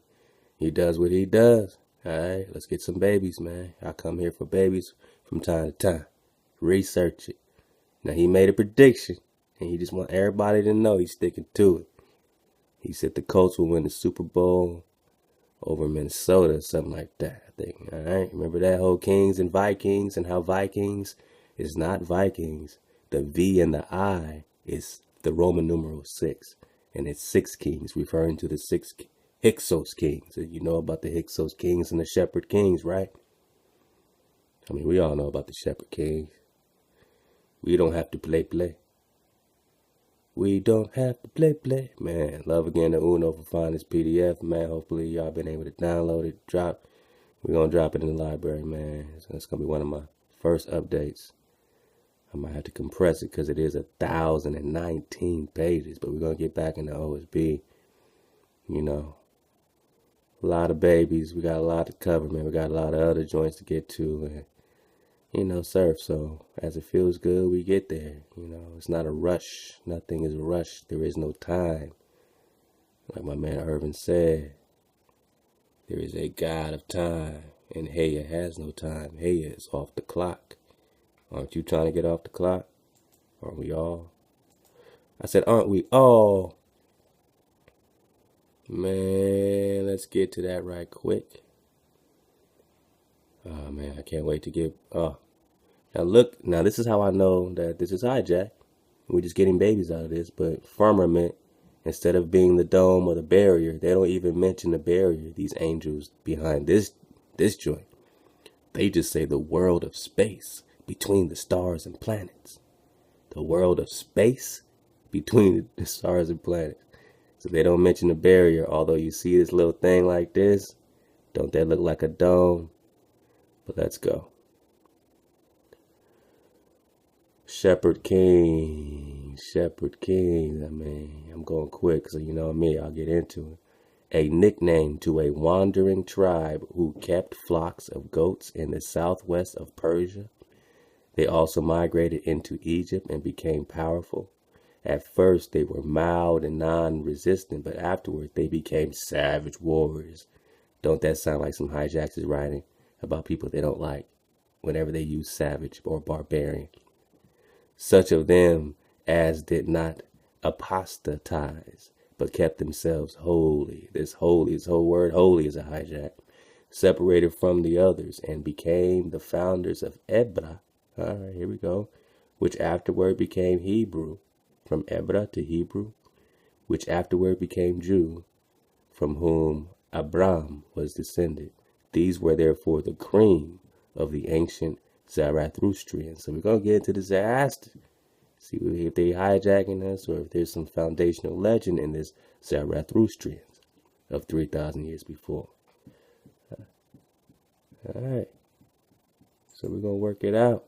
He does what he does. All right, let's get some babies, man. I come here for babies from time to time. Research it. Now, he made a prediction, and he just want everybody to know he's sticking to it. He said the Colts will win the Super Bowl over Minnesota, something like that, I think. All right, remember that whole Kings and Vikings, and how Vikings is not Vikings. The V and the I is the Roman numeral 6, and it's 6 kings, referring to the 6 Hyksos kings. You know about the Hyksos kings and the Shepherd kings, right? I mean, we all know about the Shepherd kings. We don't have to play. We don't have to play. Man, love again to Uno for finding this PDF, man. Hopefully y'all been able to download it, We're going to drop it in the library, man. It's going to be one of my first updates. I might have to compress it because it is 1,019 pages, but we're going to get back into OSB. You know, a lot of babies. We got a lot to cover, man. We got a lot of other joints to get to, and, you know, surf. So as it feels good, we get there. You know, it's not a rush. Nothing is a rush. There is no time. Like my man Irvin said, there is a God of time, and Heya has no time. Heya is off the clock. Aren't you trying to get off the clock? Aren't we all? I said, aren't we all? Man, let's get to that right quick. Oh, man, I can't wait to get... Now, look. Now, this is how I know that this is hijack. We're just getting babies out of this. But Firmament, instead of being the dome or the barrier, they don't even mention the barrier, these angels behind this joint. They just say the world of space between the stars and planets. The world of space between the stars and planets. So they don't mention the barrier, although you see this little thing like this. Don't that look like a dome? But let's go. Shepherd Kings. I mean, I'm going quick, so you know me, I'll get into it. A nickname to a wandering tribe who kept flocks of goats in the southwest of Persia. They also migrated into Egypt and became powerful. At first, they were mild and non-resistant, but afterward, they became savage warriors. Don't that sound like some hijacks is writing about people they don't like whenever they use savage or barbarian? Such of them as did not apostatize, but kept themselves holy. This whole word holy is a hijack. Separated from the others and became the founders of Ebra. All right, here we go. Which afterward became Hebrew. From Ebra to Hebrew, which afterward became Jew, from whom Abram was descended. These were therefore the cream of the ancient Zarathustrians. So we're going to get into the Zoroaster. See if they hijacking us or if there's some foundational legend in this Zarathustrians of 3,000 years before. All right. So we're going to work it out.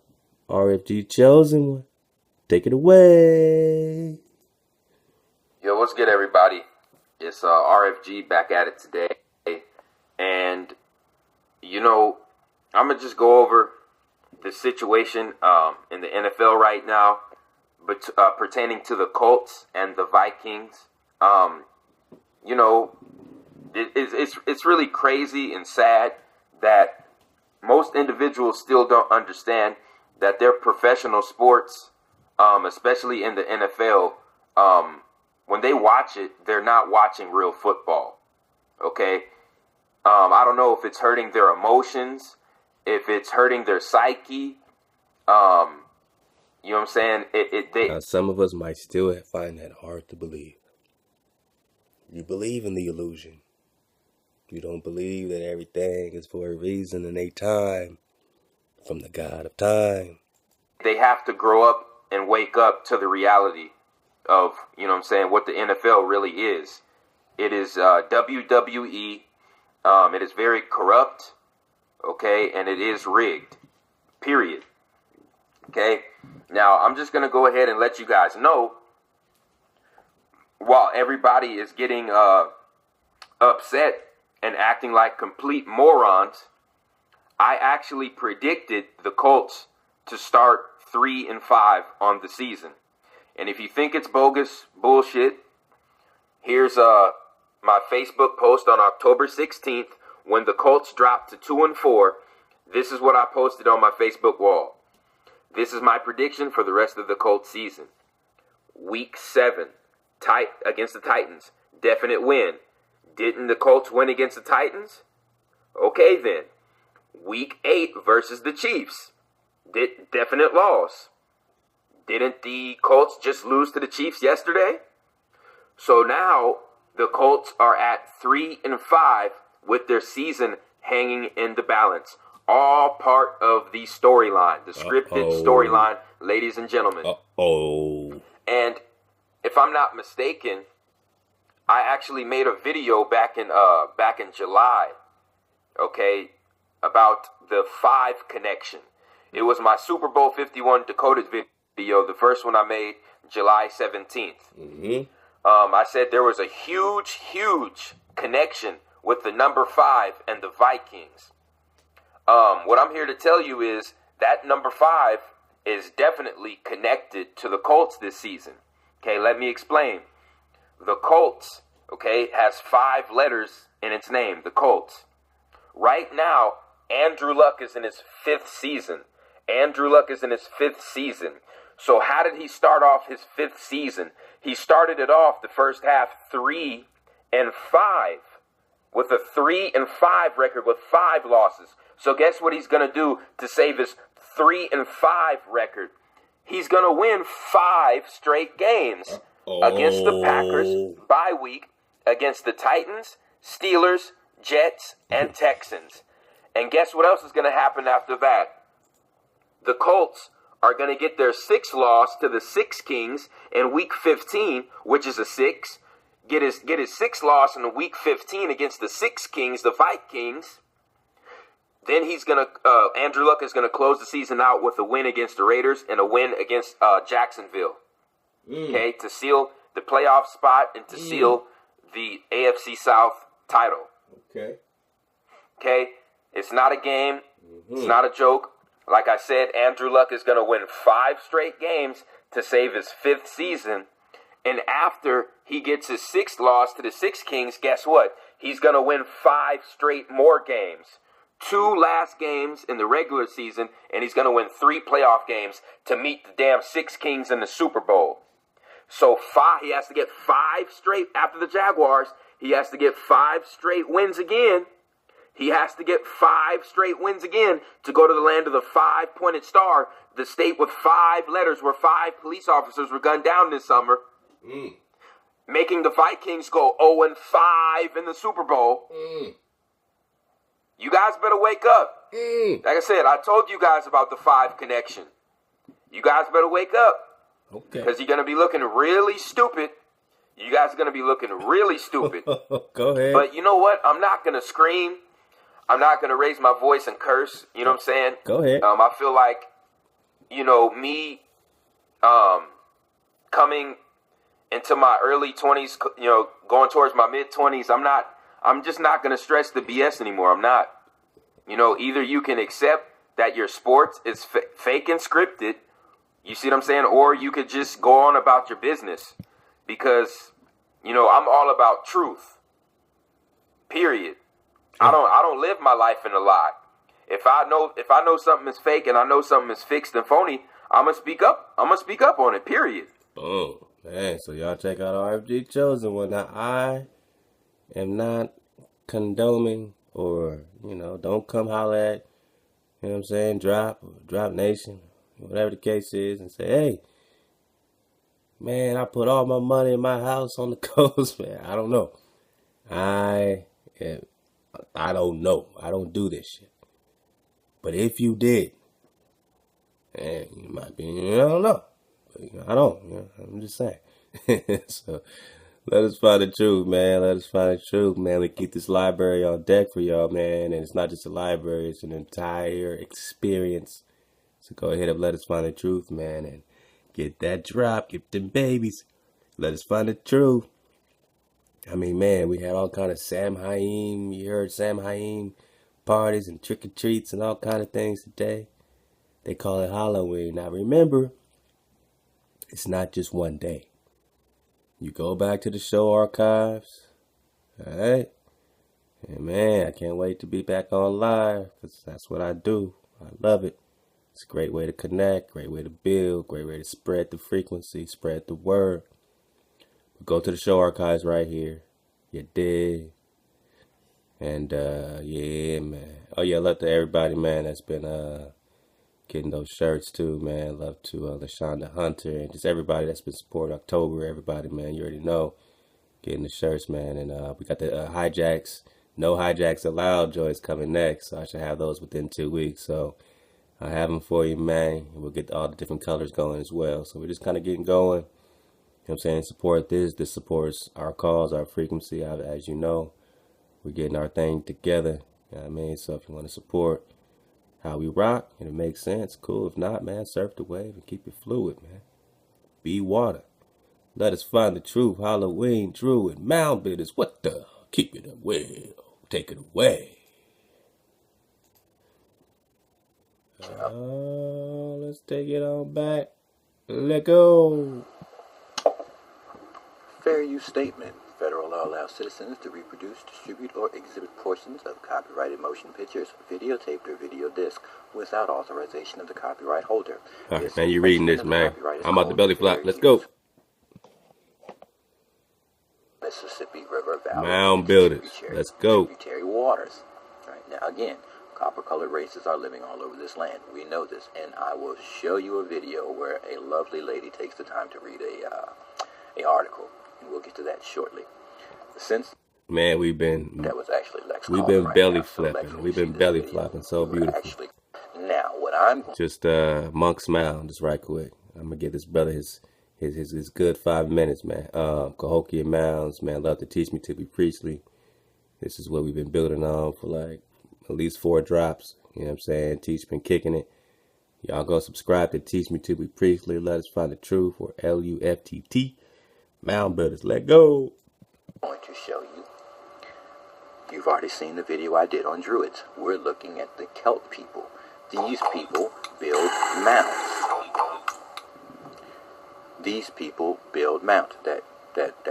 RFG chosen one. Take it away. Yo, what's good, everybody? It's RFG back at it today. And, you know, I'm going to just go over the situation in the NFL right now, but pertaining to the Colts and the Vikings. You know, it's really crazy and sad that most individuals still don't understand that their professional sports, especially in the NFL, when they watch it, they're not watching real football. Okay? I don't know if it's hurting their emotions, if it's hurting their psyche. You know what I'm saying? Now, some of us might still find that hard to believe. You believe in the illusion. You don't believe that everything is for a reason and a time from the God of time. They have to grow up and wake up to the reality of, you know what I'm saying, what the NFL really is. It is WWE. It is very corrupt, okay, and it is rigged, period. Okay, now I'm just going to go ahead and let you guys know, while everybody is getting upset and acting like complete morons, I actually predicted the Colts to start 3-5 on the season. And if you think it's bogus bullshit, here's my Facebook post on October 16th when the Colts dropped to 2-4. This is what I posted on my Facebook wall. This is my prediction for the rest of the Colts season. Week 7, against the Titans, definite win. Didn't the Colts win against the Titans? Okay then. Week 8 versus the Chiefs. Definite loss. Didn't the Colts just lose to the Chiefs yesterday? So now the Colts are at 3-5 with their season hanging in the balance. All part of the storyline, the scripted storyline, ladies and gentlemen. And if I'm not mistaken, I actually made a video back in July, okay, about the 5 connection. It was my Super Bowl 51 decoded video, the first one I made July 17th. Mm-hmm. I said there was a huge connection with the number 5 and the Vikings. What I'm here to tell you is that number 5 is definitely connected to the Colts this season. Okay, let me explain. The Colts, okay, has 5 letters in its name, the Colts. Right now, Andrew Luck is in his 5th season. So how did he start off his 5th season? He started it off the first half 3-5 with a 3-5 record with 5 losses. So guess what he's going to do to save his 3-5 record? He's going to win 5 straight games against the Packers, bye week, against the Titans, Steelers, Jets, and Texans. And guess what else is going to happen after that? The Colts are going to get their 6th loss to the 6 Kings in Week 15, which is a 6. Get his 6th loss in Week 15 against the 6 Kings, the Vikings. Then Andrew Luck is going to close the season out with a win against the Raiders and a win against Jacksonville. Okay, to seal the playoff spot and to seal the AFC South title. Okay, it's not a game. It's not a joke. Like I said, Andrew Luck is going to win 5 straight games to save his 5th season. And after he gets his 6th loss to the 6 Kings, guess what? He's going to win 5 straight more games. 2 last games in the regular season, and he's going to win 3 playoff games to meet the damn 6 Kings in the Super Bowl. So he has to get 5 straight after the Jaguars. He has to get 5 straight wins again. He has to get 5 straight wins again to go to the land of the 5-pointed star, the state with 5 letters where 5 police officers were gunned down this summer, making the Vikings go 0-5 in the Super Bowl. You guys better wake up. Like I said, I told you guys about the 5 connection. You guys better wake up. Okay. Because you're going to be looking really stupid. You guys are going to be looking really stupid. Go ahead. But you know what? I'm not going to scream. I'm not going to raise my voice and curse. You know what I'm saying? Go ahead. I feel like, me coming into my early 20s, going towards my mid-20s, I'm just not going to stress the BS anymore. I'm not. Either you can accept that your sports is fake and scripted, you see what I'm saying? Or you could just go on about your business. Because, I'm all about truth. Period. I don't live my life in a lie. If I know something is fake and I know something is fixed and phony, I'm gonna speak up. I'm gonna speak up on it. Period. Boom, man. So y'all check out RFG Chosen. Whatnot. I am not condoning or don't come holler at. You know what I'm saying? Drop Nation, whatever the case is, and say, hey, man, I put all my money in my house on the coast, man. I don't know. I don't know. I don't do this shit. But if you did, man, you might be, I don't know. But, I don't. I'm just saying. So let us find the truth, man. Let us find the truth, man. We keep this library on deck for y'all, man. And it's not just a library. It's an entire experience. So go ahead and let us find the truth, man. And get that drop. Get them babies. Let us find the truth. I mean, man, we had all kind of Samhain. You heard Samhain parties and trick-or-treats and all kind of things today. They call it Halloween. Now, remember, it's not just one day. You go back to the show archives. All right? And, man, I can't wait to be back on live because that's what I do. I love it. It's a great way to connect, great way to build, great way to spread the frequency, spread the word. Go to the show archives right here. You dig? And, yeah, man. Oh, yeah, love to everybody, man, that's been getting those shirts, too, man. Love to LaShonda Hunter and just everybody that's been supporting October. Everybody, man, you already know. Getting the shirts, man. And we got the hijacks. No hijacks allowed joints coming next. So I should have those within 2 weeks. So I have them for you, man. We'll get all the different colors going as well. So we're just kind of getting going. You know what I'm saying? Support this. This supports our cause, our frequency. As you know, we're getting our thing together. You know what I mean? So if you want to support how we rock and it makes sense, cool. If not, man, surf the wave and keep it fluid, man. Be water. Let us find the truth. Halloween, Drew, and Mound bidders. What the? Keep it away. Take it away. Let's take it on back. Let go. Fair use statement. Federal law allows citizens to reproduce, distribute, or exhibit portions of copyrighted motion pictures, videotaped, or video disc without authorization of the copyright holder. All right, man, you're reading this, man. I'm about to belly flop. Let's go. Mississippi River Valley. Mound builders. Let's go. Tributary waters. All right, now again, copper-colored races are living all over this land. We know this, and I will show you a video where a lovely lady takes the time to read a article. And we'll get to that shortly. Since man, we've been belly flipping. We've been belly flopping so beautiful. Now, what I'm just Monk's Mound, just right quick. I'm gonna give this brother his good 5 minutes, man. Cahokia Mounds, man, love to teach me to be priestly. This is what we've been building on for like at least 4 drops. You know what I'm saying? Teach been kicking it. Y'all go subscribe to Teach Me to Be Priestly. Let us find the truth, or LUFTT. Mound builders, let go. I'm going to show you. You've already seen the video I did on Druids. We're looking at the Celt people. These people build mounds. these people build mounds. That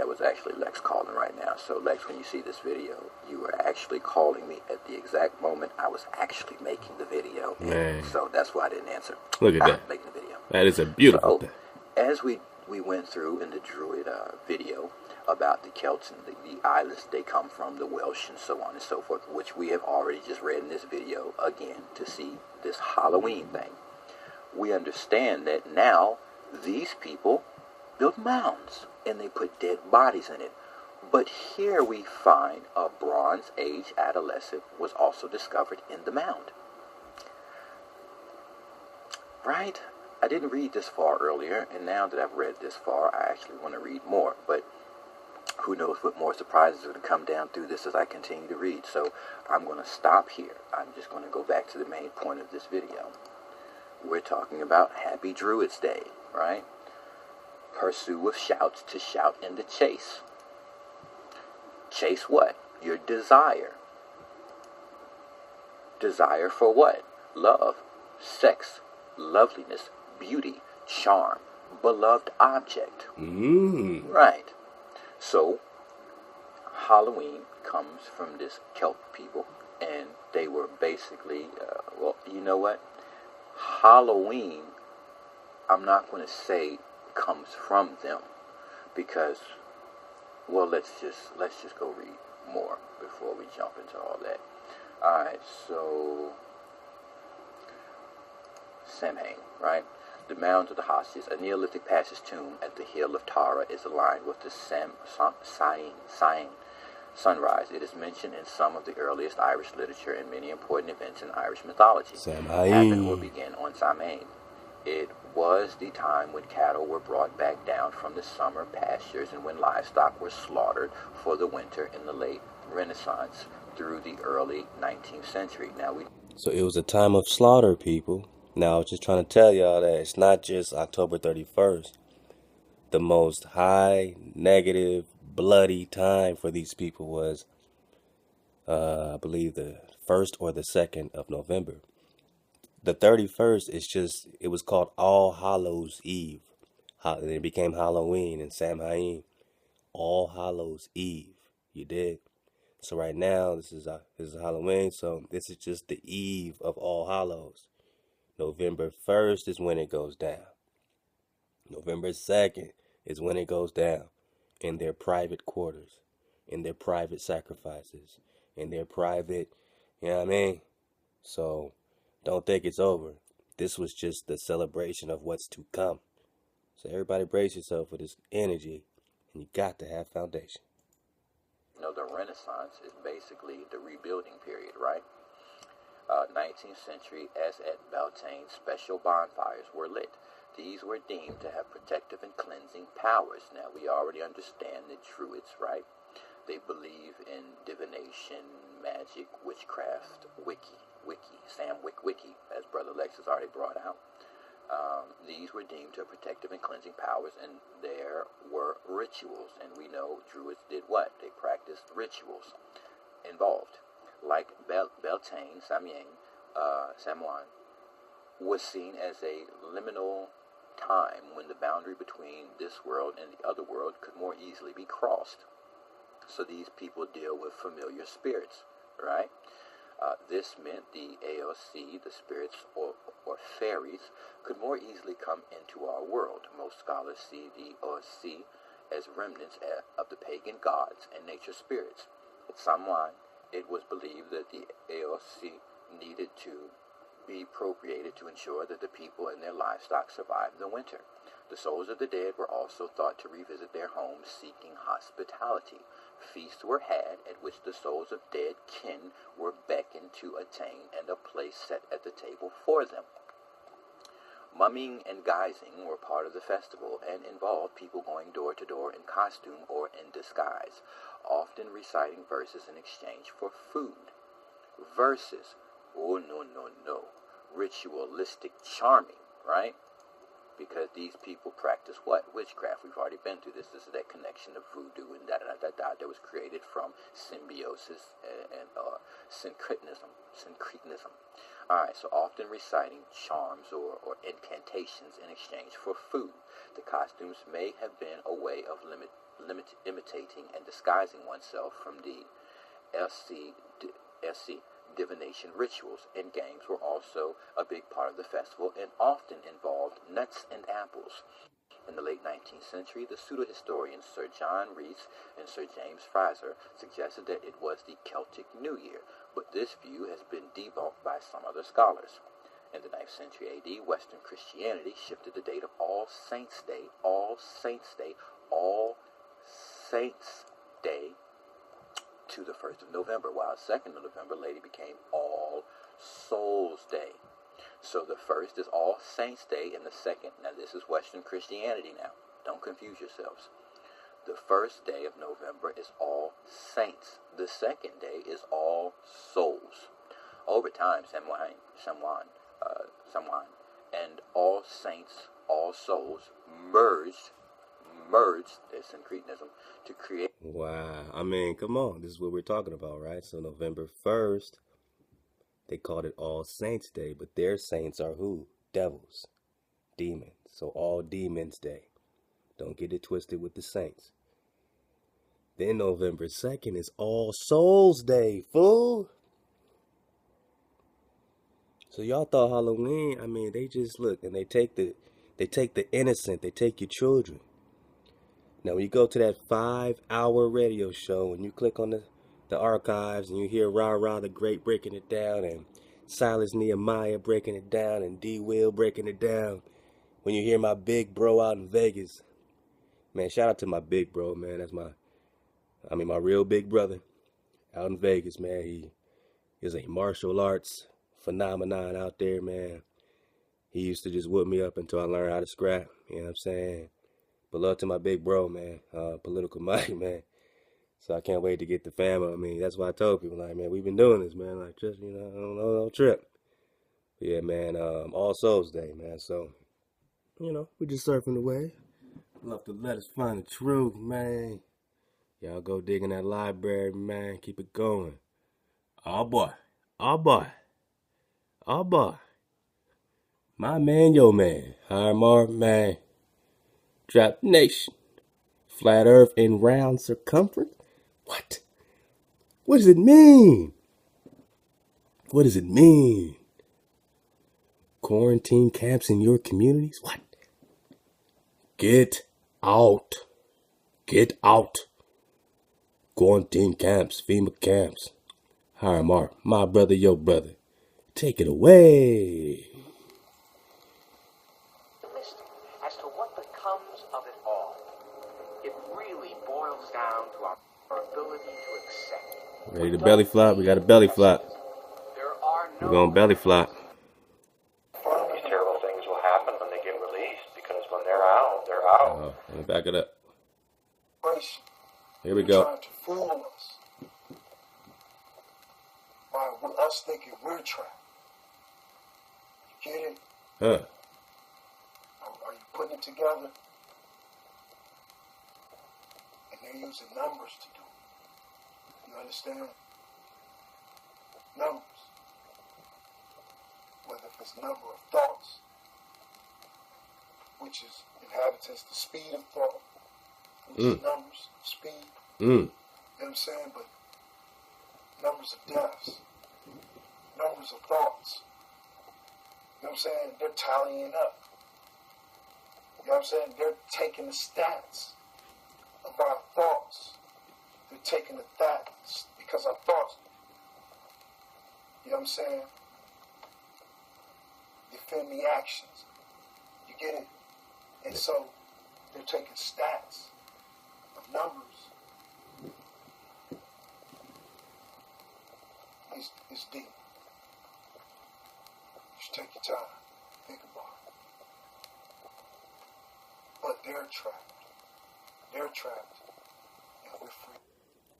was actually Lex calling right now. So Lex, when you see this video, you were actually calling me at the exact moment I was actually making the video. Man. So that's why I didn't answer. Look at that. Making the video. That is a beautiful thing. As we went through in the Druid video about the Celts and the islands they come from, the Welsh and so on and so forth, which we have already just read in this video again to see this Halloween thing, we understand that now these people built mounds and they put dead bodies in it. But here we find a Bronze Age adolescent was also discovered in the mound. Right? I didn't read this far earlier, and now that I've read this far, I actually want to read more. But who knows what more surprises are going to come down through this as I continue to read. So I'm going to stop here. I'm just going to go back to the main point of this video. We're talking about Happy Druids Day, right? Pursue with shouts to shout in the chase. Chase what? Your desire. Desire for what? Love, sex, loveliness, beauty, charm, beloved object. Right. So, Halloween comes from this Celt people, and they were basically, well, you know what? Halloween, I'm not going to say comes from them, because, well, let's just go read more before we jump into all that. All right, so Samhain, right? The Mound of the Hostages, a Neolithic passage tomb at the hill of Tara, is aligned with the Samhain sunrise. It is mentioned in some of the earliest Irish literature and many important events in Irish mythology. Happened or began on Samhain. It was the time when cattle were brought back down from the summer pastures and when livestock were slaughtered for the winter in the late Renaissance through the early 19th century. So it was a time of slaughter, people. Now, I was just trying to tell y'all that it's not just October 31st. The most high, negative, bloody time for these people was, I believe, the 1st or the 2nd of November. The 31st is just, it was called All Hallows Eve. And it became Halloween and Samhain. All Hallows Eve. You did. So right now, this is Halloween, so this is just the eve of All Hallows. November 1st is when it goes down. November 2nd is when it goes down in their private quarters, in their private sacrifices, in their private, you know what I mean? So don't think it's over. This was just the celebration of what's to come. So everybody brace yourself for this energy, and you got to have foundation. You know, the Renaissance is basically the rebuilding period, right? 19th century, as at Beltane, special bonfires were lit. These were deemed to have protective and cleansing powers. Now, we already understand the Druids, right? They believe in divination, magic, witchcraft, wiki, Sam Wiki, as Brother Lex has already brought out. These were deemed to have protective and cleansing powers, and there were rituals. And we know Druids did what? They practiced rituals involved. Like Beltane, Samhain, was seen as a liminal time when the boundary between this world and the other world could more easily be crossed. So these people deal with familiar spirits, right? This meant the AOC, the spirits or fairies, could more easily come into our world. Most scholars see the AOC as remnants of the pagan gods and nature spirits. At Samhain, it was believed that the AOC needed to be procreated to ensure that the people and their livestock survived the winter. The souls of the dead were also thought to revisit their homes seeking hospitality. Feasts were had at which the souls of dead kin were beckoned to attain and a place set at the table for them. Mumming and guising were part of the festival and involved people going door to door in costume or in disguise, often reciting verses in exchange for food. Verses, oh no, ritualistic charming, right? because these people practice what? Witchcraft. We've already been through this. This is that connection of voodoo and that was created from symbiosis and syncretism. All right, so often reciting charms or incantations in exchange for food. The costumes may have been a way of imitating and disguising oneself from the SC divination rituals, and games were also a big part of the festival and often involved nuts and apples. In the late 19th century, the pseudo-historians Sir John Rees and Sir James Fraser suggested that it was the Celtic New Year, but this view has been debunked by some other scholars. In the 9th century AD, Western Christianity shifted the date of All Saints' Day to the 1st of November, while 2nd of November later became All Souls' Day. So the 1st is All Saints' Day, and the 2nd, now this is Western Christianity now, don't confuse yourselves. The 1st day of November is All Saints. The 2nd day is All Souls. Over time, Samhain, and All Saints, All Souls merged their syncretism to create. Wow. I mean, come on. This is what we're talking about, right? So November 1st, they called it All Saints Day, but their saints are who? Devils, demons. So All Demons Day. Don't get it twisted with the saints. Then November 2nd is All Souls Day, fool. So y'all thought Halloween, I mean, they just look and they take the innocent, they take your children. Now, when you go to that 5-hour radio show and you click on the archives and you hear Rah Rah the Great breaking it down and Silas Nehemiah breaking it down and D. Will breaking it down, when you hear my big bro out in Vegas, man, shout out to my big bro, man. That's my real big brother out in Vegas, man. He is a martial arts phenomenon out there, man. He used to just whoop me up until I learned how to scrap, you know what I'm saying? But love to my big bro, man, Political Mike, man. So I can't wait to get the family. I mean, that's why I told people, like, man, we've been doing this, man. Like, just, no trip. But yeah, man, All Souls Day, man. So, we're just surfing the wave. Love to let us find the truth, man. Y'all go dig in that library, man. Keep it going. Oh, boy. My man, yo, man. Hi, Marv, man. Drop Nation. Flat Earth in round circumference? What? What does it mean? What does it mean? Quarantine camps in your communities? What? Get out. Get out. Quarantine camps, FEMA camps. Hi, Mark. My brother, your brother. Take it away. As to what becomes of it all, it really boils down to our ability to accept. Ready to belly flop? We got a belly flop. We're going to belly flop. These terrible things will happen when they get released, because when they're out, they're out. Let me back it up. Here we go. Trying to fool us by us thinking we're trapped. You get it? Huh. Are you putting it together? And they're using numbers to do it. You understand? Numbers. Whether it's number of thoughts, which is inhabitants, the speed of thought, which is numbers, speed. You know what I'm saying? But numbers of deaths, numbers of thoughts. You know what I'm saying? They're tallying up. You know what I'm saying? They're taking the stats of our thoughts. They're taking the stats because our thoughts, you know what I'm saying? Defend the actions. You get it? And so they're taking stats of numbers. It's deep. Just take your time. Think about it. But they're trapped. They're trapped. And we're free.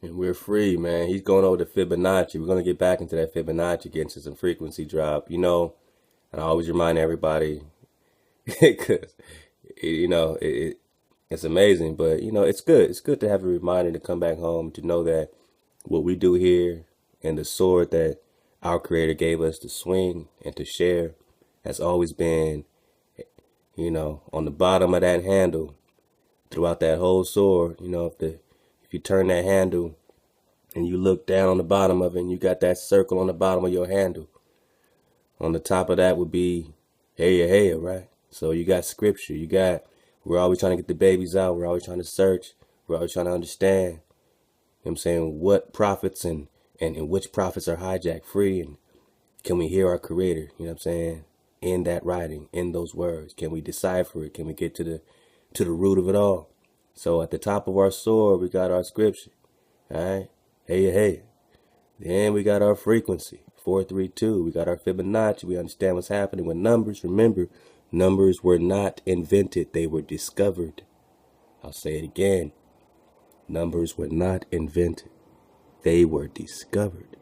And we're free, man. He's going over to Fibonacci. We're going to get back into that Fibonacci, get into some frequency drop. And I always remind everybody, because, it's amazing. But, it's good. It's good to have a reminder to come back home, to know that what we do here and the sword that our Creator gave us to swing and to share has always been, on the bottom of that handle throughout that whole sword. If you turn that handle and you look down on the bottom of it and you got that circle on the bottom of your handle, on the top of that would be hey, right? So you got scripture, we're always trying to get the babies out. We're always trying to search. We're always trying to understand, you know what I'm saying, what prophets and which prophets are hijacked free, and can we hear our Creator, you know what I'm saying, in that writing, in those words? Can we decipher it? Can we get to the root of it all? So at the top of our sword, we got our scripture, all right? Hey. Then we got our frequency, 432. We got our Fibonacci. We understand what's happening with numbers. Remember, numbers were not invented. They were discovered. I'll say it again. Numbers were not invented. They were discovered.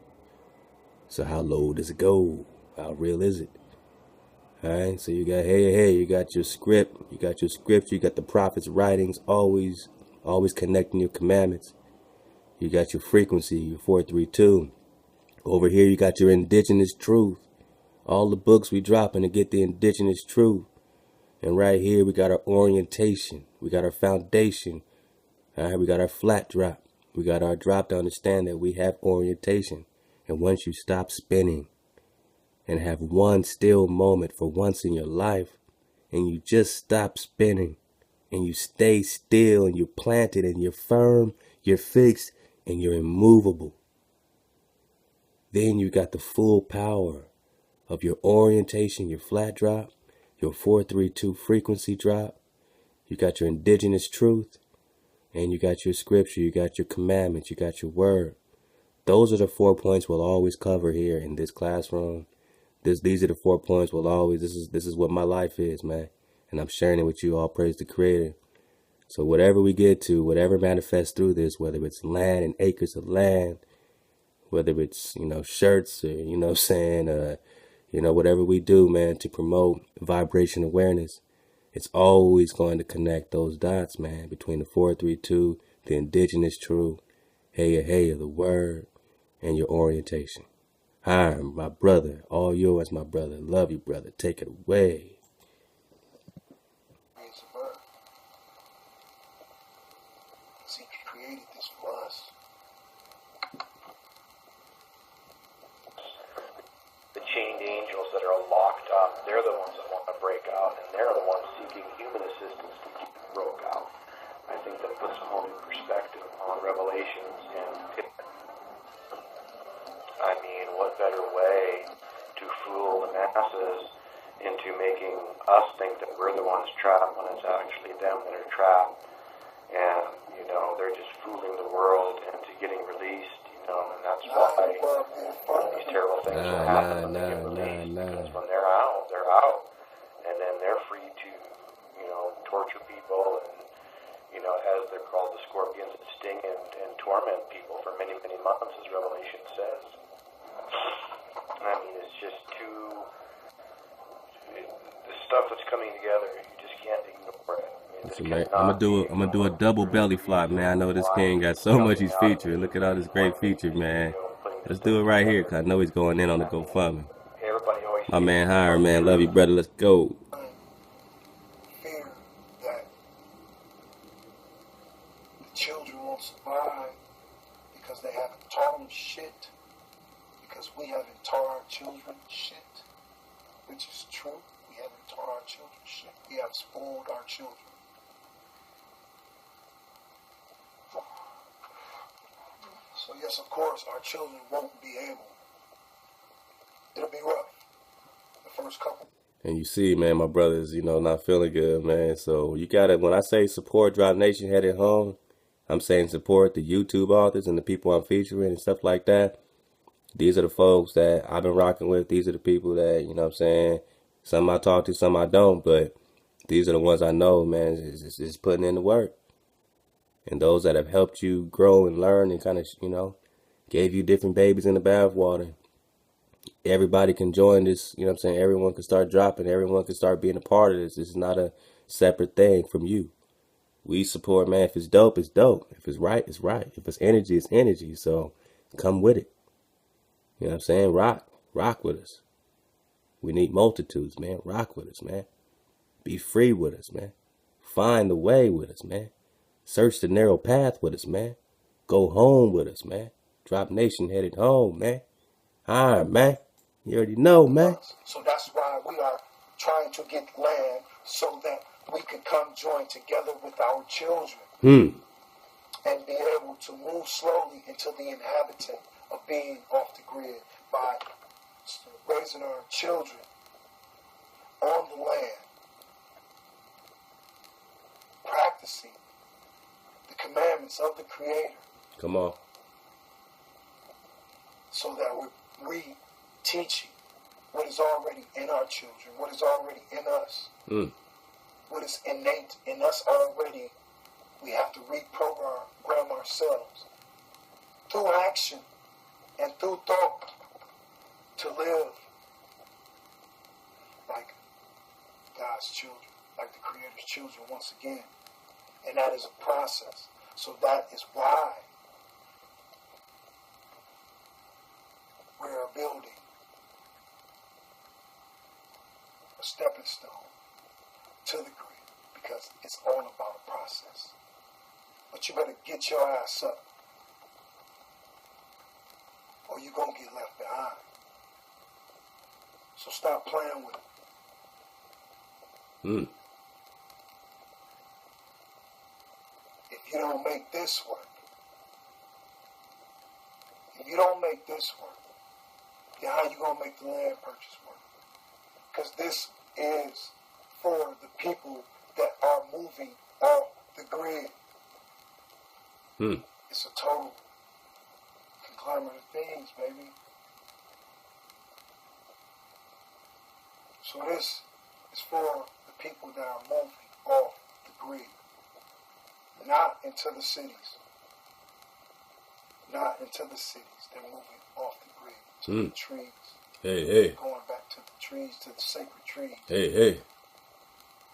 So how low does it go? How real is it? All right, so you got hey, you got your script, you got your scripture, you got the prophet's writings, always connecting your commandments. You got your frequency, your 432. Over here you got your indigenous truth. All the books we dropping to get the indigenous truth. And right here we got our orientation. We got our foundation. All right, we got our flat drop. We got our drop to understand that we have orientation. And once you stop spinning and have one still moment for once in your life, and you just stop spinning and you stay still and you're planted and you're firm, you're fixed, and you're immovable, then you got the full power of your orientation, your flat drop, your 432 frequency drop. You got your indigenous truth, and you got your scripture, you got your commandments, you got your word. Those are the 4 points we'll always cover here in this classroom. These are the 4 points we'll always, this is what my life is, man. And I'm sharing it with you. All praise the Creator. So whatever we get to, whatever manifests through this, whether it's land and acres of land, whether it's, shirts or, whatever we do, man, to promote vibration awareness, it's always going to connect those dots, man, between the 432, the indigenous truth, hey, the word, and your orientation. Hi, my brother, all yours, my brother. Love you, brother. Take it away. He created this for us. The chained angels that are locked up, they're the ones that want to break out, and they're the ones seeking human assistance to keep it broke out. I think that puts more in perspective on Revelations and I mean, what better way to fool the masses into making us think that we're the ones trapped when it's actually them that are trapped. And, they're just fooling the world into getting released, and that's why these terrible things will happen when they get released. Because when they're out. And then they're free to, torture people and, as they're called, the scorpions that sting and torment people for many, many months, as Revelation says. I mean, it's just the stuff that's coming together, you just can't ignore it. I'm gonna do a double belly flop, man. I know this king got so much he's featured. Look at all this great feature, man. Let's do it right here, cause I know he's going in on the GoFundMe. My man Hiram, man, love you, brother. Let's go. Fear that the children won't survive because they haven't taught them shit. Because we haven't taught our children shit, which is true. We haven't taught our children shit. We have spoiled our children. So yes, of course, our children won't be able. It'll be rough. The first couple. And you see, man, my brother's, not feeling good, man. So you gotta, when I say support Drop Nation headed home, I'm saying support the YouTube authors and the people I'm featuring and stuff like that. These are the folks that I've been rocking with. These are the people that, some I talk to, some I don't. But these are the ones I know, man, is putting in the work. And those that have helped you grow and learn and kind of, gave you different babies in the bathwater. everybody can join this. You know what I'm saying? Everyone can start dropping. Everyone can start being a part of this. This is not a separate thing from you. We support, man. If it's dope, it's dope. If it's right, it's right. If it's energy, it's energy. So come with it. You know what I'm saying? Rock with us. We need multitudes, man. Rock with us, man. Be free with us, man. Find the way with us, man. Search the narrow path with us, man. Go home with us, man. Drop Nation headed home, man. All right, man. You already know, man. So that's why we are trying to get land so that we can come join together with our children and be able to move slowly into the inhabitant of being off the grid by raising our children on the land, practicing the commandments of the Creator. Come on. So that we're re-teaching what is already in our children, what is already in us, what is innate in us already. We have to reprogram ourselves through action and through thought to live like God's children, like the Creator's children once again. And that is a process. So that is why we are building a stepping stone to the grid, because it's all about a process. But you better get your ass up, or you're going to get left behind. So stop playing with it. If you don't make this work, then how you going to make the land purchase work? Because this is for the people that are moving off the grid. It's a total conglomerate of things, baby. So this is for the people that are moving off the grid. Not into the cities. They're moving off the grid to the trees. Hey. Going back to the trees, to the sacred trees. Hey.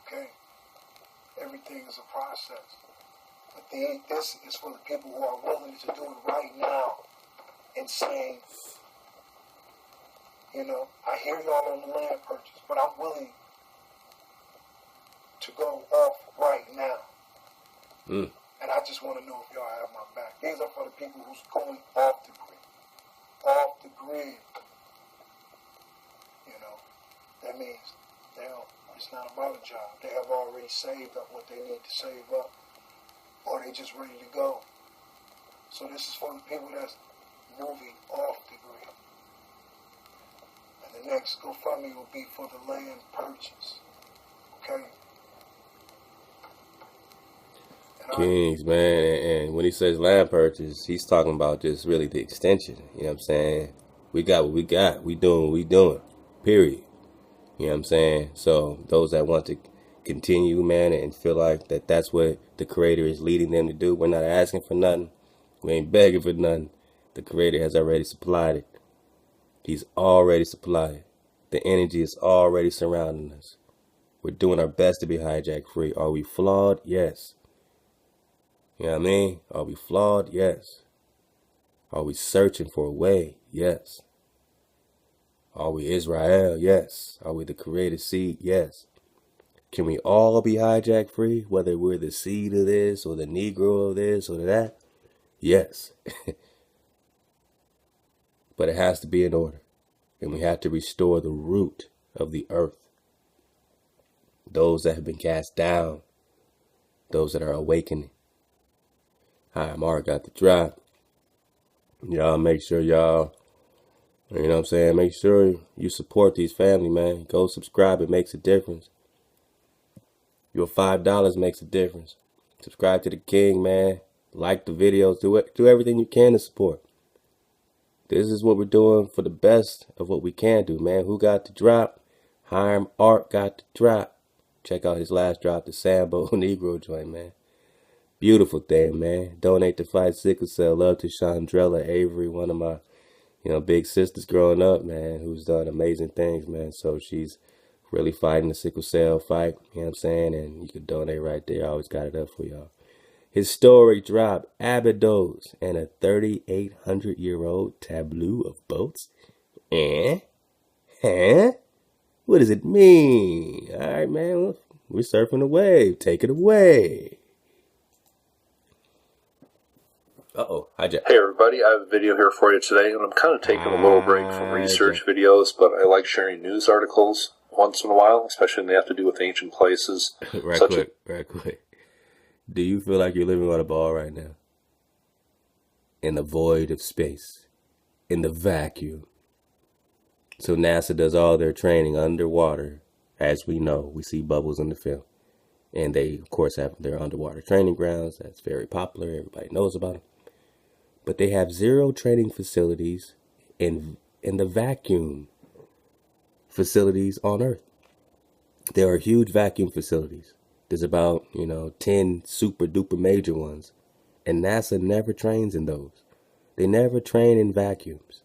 Okay? Everything is a process. But this is for the people who are willing to do it right now and saying, I hear y'all on the land purchase, but I'm willing to go off right now. And I just want to know if y'all have my back. These are for the people who's going off the grid. Off the grid. That means it's not about a job. They have already saved up what they need to save up. Or they just ready to go. So this is for the people that's moving off the grid. And the next GoFundMe will be for the land purchase. Okay? Kings, man, and when he says land purchase, he's talking about just really the extension. You know what I'm saying? We got what we got. We doing what we doing. Period. You know what I'm saying? So those that want to continue, man, and feel like that's what the Creator is leading them to do, we're not asking for nothing. We ain't begging for nothing. The Creator has already supplied it. He's already supplied it. The energy is already surrounding us. We're doing our best to be hijack free. Are we flawed? Yes. You know what I mean? Are we flawed? Yes. Are we searching for a way? Yes. Are we Israel? Yes. Are we the created seed? Yes. Can we all be hijack free? Whether we're the seed of this or the Negro of this or that? Yes. But it has to be in order. And we have to restore the root of the earth. Those that have been cast down. Those that are awakening. Hi, Mark got the drop. Y'all make sure y'all, you know what I'm saying, make sure you support these family, man. Go subscribe. It makes a difference. Your $5 makes a difference. Subscribe to the King, man. Like the videos. Do everything you can to support. This is what we're doing for the best of what we can do, man. Who got the drop? Hiram Art got the drop. Check out his last drop, the Sambo Negro joint, man. Beautiful thing, man. Donate to fight sickle cell. Love to Chandrella Avery, one of my, you know, big sister's growing up, man, who's done amazing things, man. So she's really fighting the sickle cell fight, you know what I'm saying? And you can donate right there. I always got it up for y'all. Historic drop, Abydos, and a 3,800-year-old tableau of boats. What does it mean? All right, man, we're surfing the wave. Take it away. Uh-oh, hijack. Hey everybody, I have a video here for you today, and I'm kind of taking a little break from research videos, but I like sharing news articles once in a while, especially when they have to do with ancient places. Right quick. Do you feel like you're living on a ball right now? In the void of space. In the vacuum. So NASA does all their training underwater. As we know, we see bubbles in the film. And they, of course, have their underwater training grounds. That's very popular. Everybody knows about them. But they have 0 training facilities in the vacuum facilities on Earth. There are huge vacuum facilities. There's about, 10 super duper major ones. And NASA never trains in those. They never train in vacuums.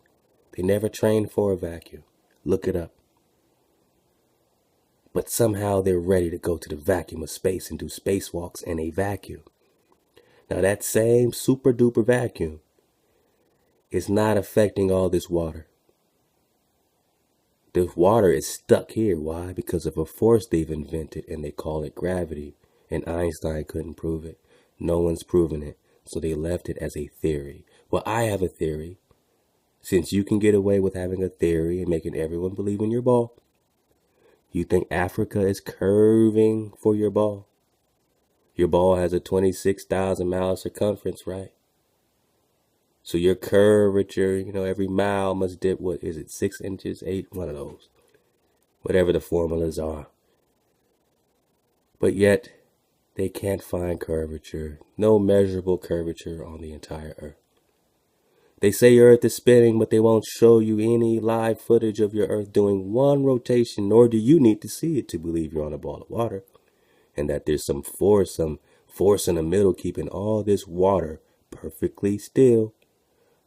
They never train for a vacuum. Look it up. But somehow they're ready to go to the vacuum of space and do spacewalks in a vacuum. Now that same super duper vacuum is not affecting all this water. The water is stuck here. Why? Because of a force they've invented, and they call it gravity. And Einstein couldn't prove it. No one's proven it. So they left it as a theory. Well, I have a theory. Since you can get away with having a theory and making everyone believe in your ball, you think Africa is curving for your ball? Your ball has a 26,000 mile circumference, right? So your curvature, every mile must dip, 6 inches, 8, one of those. Whatever the formulas are. But yet, they can't find curvature, no measurable curvature on the entire Earth. They say your Earth is spinning, but they won't show you any live footage of your Earth doing one rotation, nor do you need to see it to believe you're on a ball of water. And that there's some force in the middle keeping all this water perfectly still.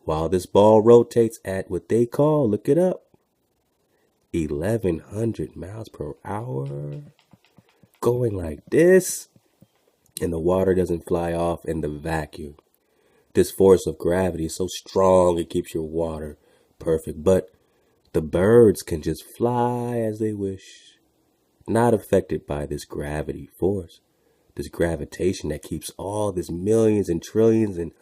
While this ball rotates at what they call, look it up, 1,100 miles per hour. Going like this. And the water doesn't fly off in the vacuum. This force of gravity is so strong it keeps your water perfect. But the birds can just fly as they wish. Not affected by this gravity force. This gravitation that keeps all this millions and trillions and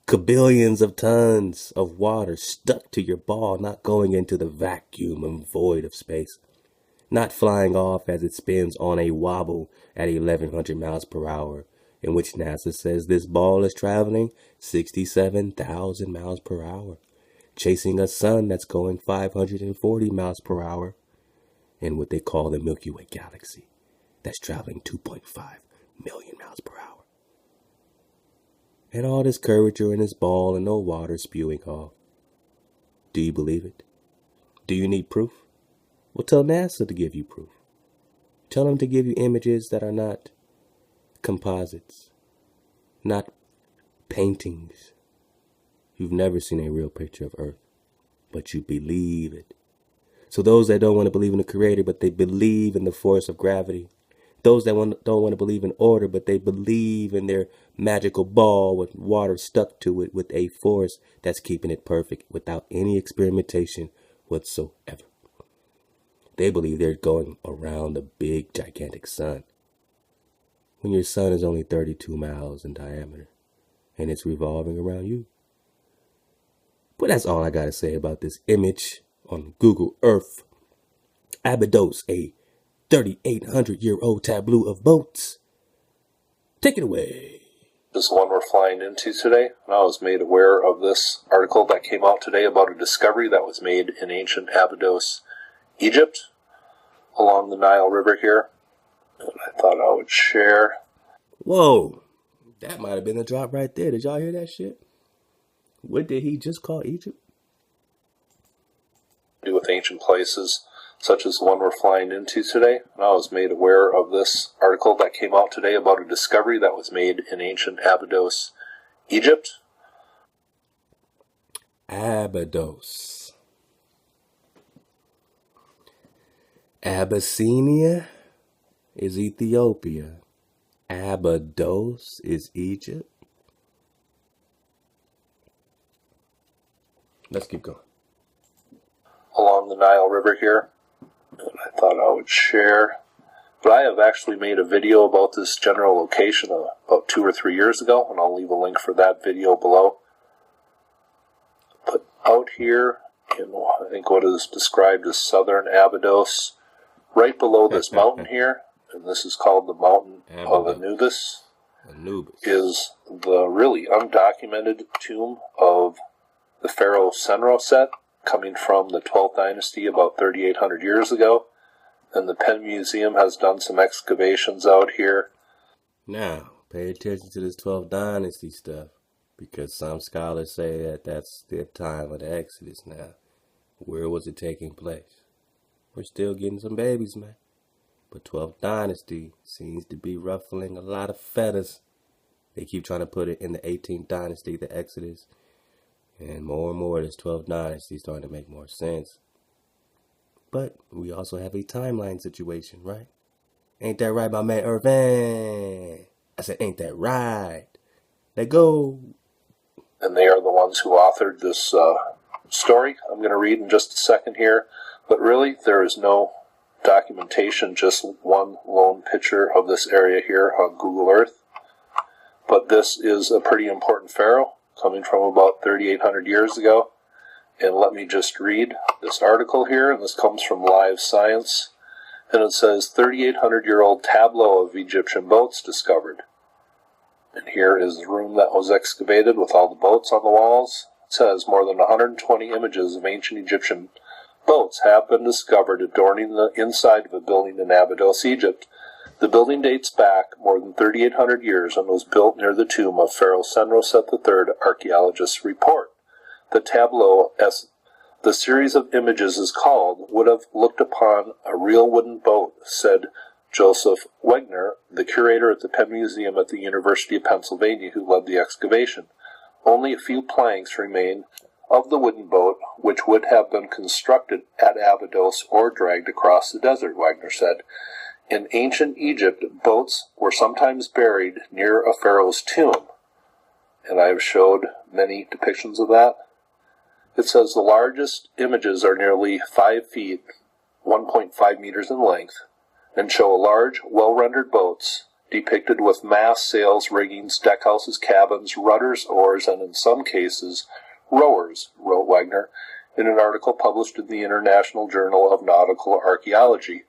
kabillions of tons of water stuck to your ball, not going into the vacuum and void of space, not flying off as it spins on a wobble at 1,100 miles per hour, in which NASA says this ball is traveling 67,000 miles per hour, chasing a sun that's going 540 miles per hour in what they call the Milky Way galaxy, that's traveling 2.5 million miles per hour. And all this curvature in this ball and no water spewing off. Do you believe it? Do you need proof? Well, tell NASA to give you proof. Tell them to give you images that are not composites, not paintings. You've never seen a real picture of Earth, but you believe it. So those that don't want to believe in the Creator, but they believe in the force of gravity, those that don't want to believe in order, but they believe in their magical ball with water stuck to it with a force that's keeping it perfect without any experimentation whatsoever. They believe they're going around the big, gigantic sun, when your sun is only 32 miles in diameter, and it's revolving around you. But that's all I got to say about this image on Google Earth. Abydos, a 3,800-year-old tableau of boats. Take it away. This is the one we're flying into today, and I was made aware of this article that came out today about a discovery that was made in ancient Abydos, Egypt, along the Nile River here, and I thought I would share. Whoa, that might have been a drop right there. Did y'all hear that shit? What did he just call Egypt? Do with ancient places, such as the one we're flying into today, and I was made aware of this article that came out today about a discovery that was made in ancient Abydos, Egypt. Abydos. Abyssinia is Ethiopia. Abydos is Egypt. Let's keep going. Along the Nile River here, and I thought I would share. But I have actually made a video about this general location about 2 or 3 years ago, and I'll leave a link for that video below. But out here in, I think what is described as southern Abydos, right below this mountain here, and this is called the mountain of Anubis, is the really undocumented tomb of the pharaoh Senroset, coming from the 12th dynasty about 3,800 years ago. And the Penn Museum has done some excavations out here. Now, pay attention to this 12th dynasty stuff, because some scholars say that that's the time of the Exodus now. Where was it taking place? We're still getting some babies, man. But 12th dynasty seems to be ruffling a lot of feathers. They keep trying to put it in the 18th dynasty, the Exodus. And more this 12th dynasty is starting to make more sense. But we also have a timeline situation, right? Ain't that right, my man Irvin? I said, ain't that right? Let go. And they are the ones who authored this story I'm going to read in just a second here. But really, there is no documentation, just one lone picture of this area here on Google Earth. But this is a pretty important pharaoh, coming from about 3,800 years ago. And let me just read this article here, and this comes from Live Science. And it says, 3,800-year-old tableau of Egyptian boats discovered. And here is the room that was excavated with all the boats on the walls. It says, more than 120 images of ancient Egyptian boats have been discovered adorning the inside of a building in Abydos, Egypt. The building dates back more than 3,800 years and was built near the tomb of Pharaoh Senroset III, archaeologists report. The tableau, as the series of images is called, would have looked upon a real wooden boat, said Joseph Wegner, the curator at the Penn Museum at the University of Pennsylvania, who led the excavation. Only a few planks remain of the wooden boat, which would have been constructed at Abydos or dragged across the desert, Wagner said. In ancient Egypt, boats were sometimes buried near a pharaoh's tomb, and I have showed many depictions of that. It says the largest images are nearly 5 feet, 1.5 meters in length, and show large, well-rendered boats depicted with masts, sails, riggings, deckhouses, cabins, rudders, oars, and in some cases, rowers, wrote Wagner in an article published in the International Journal of Nautical Archaeology.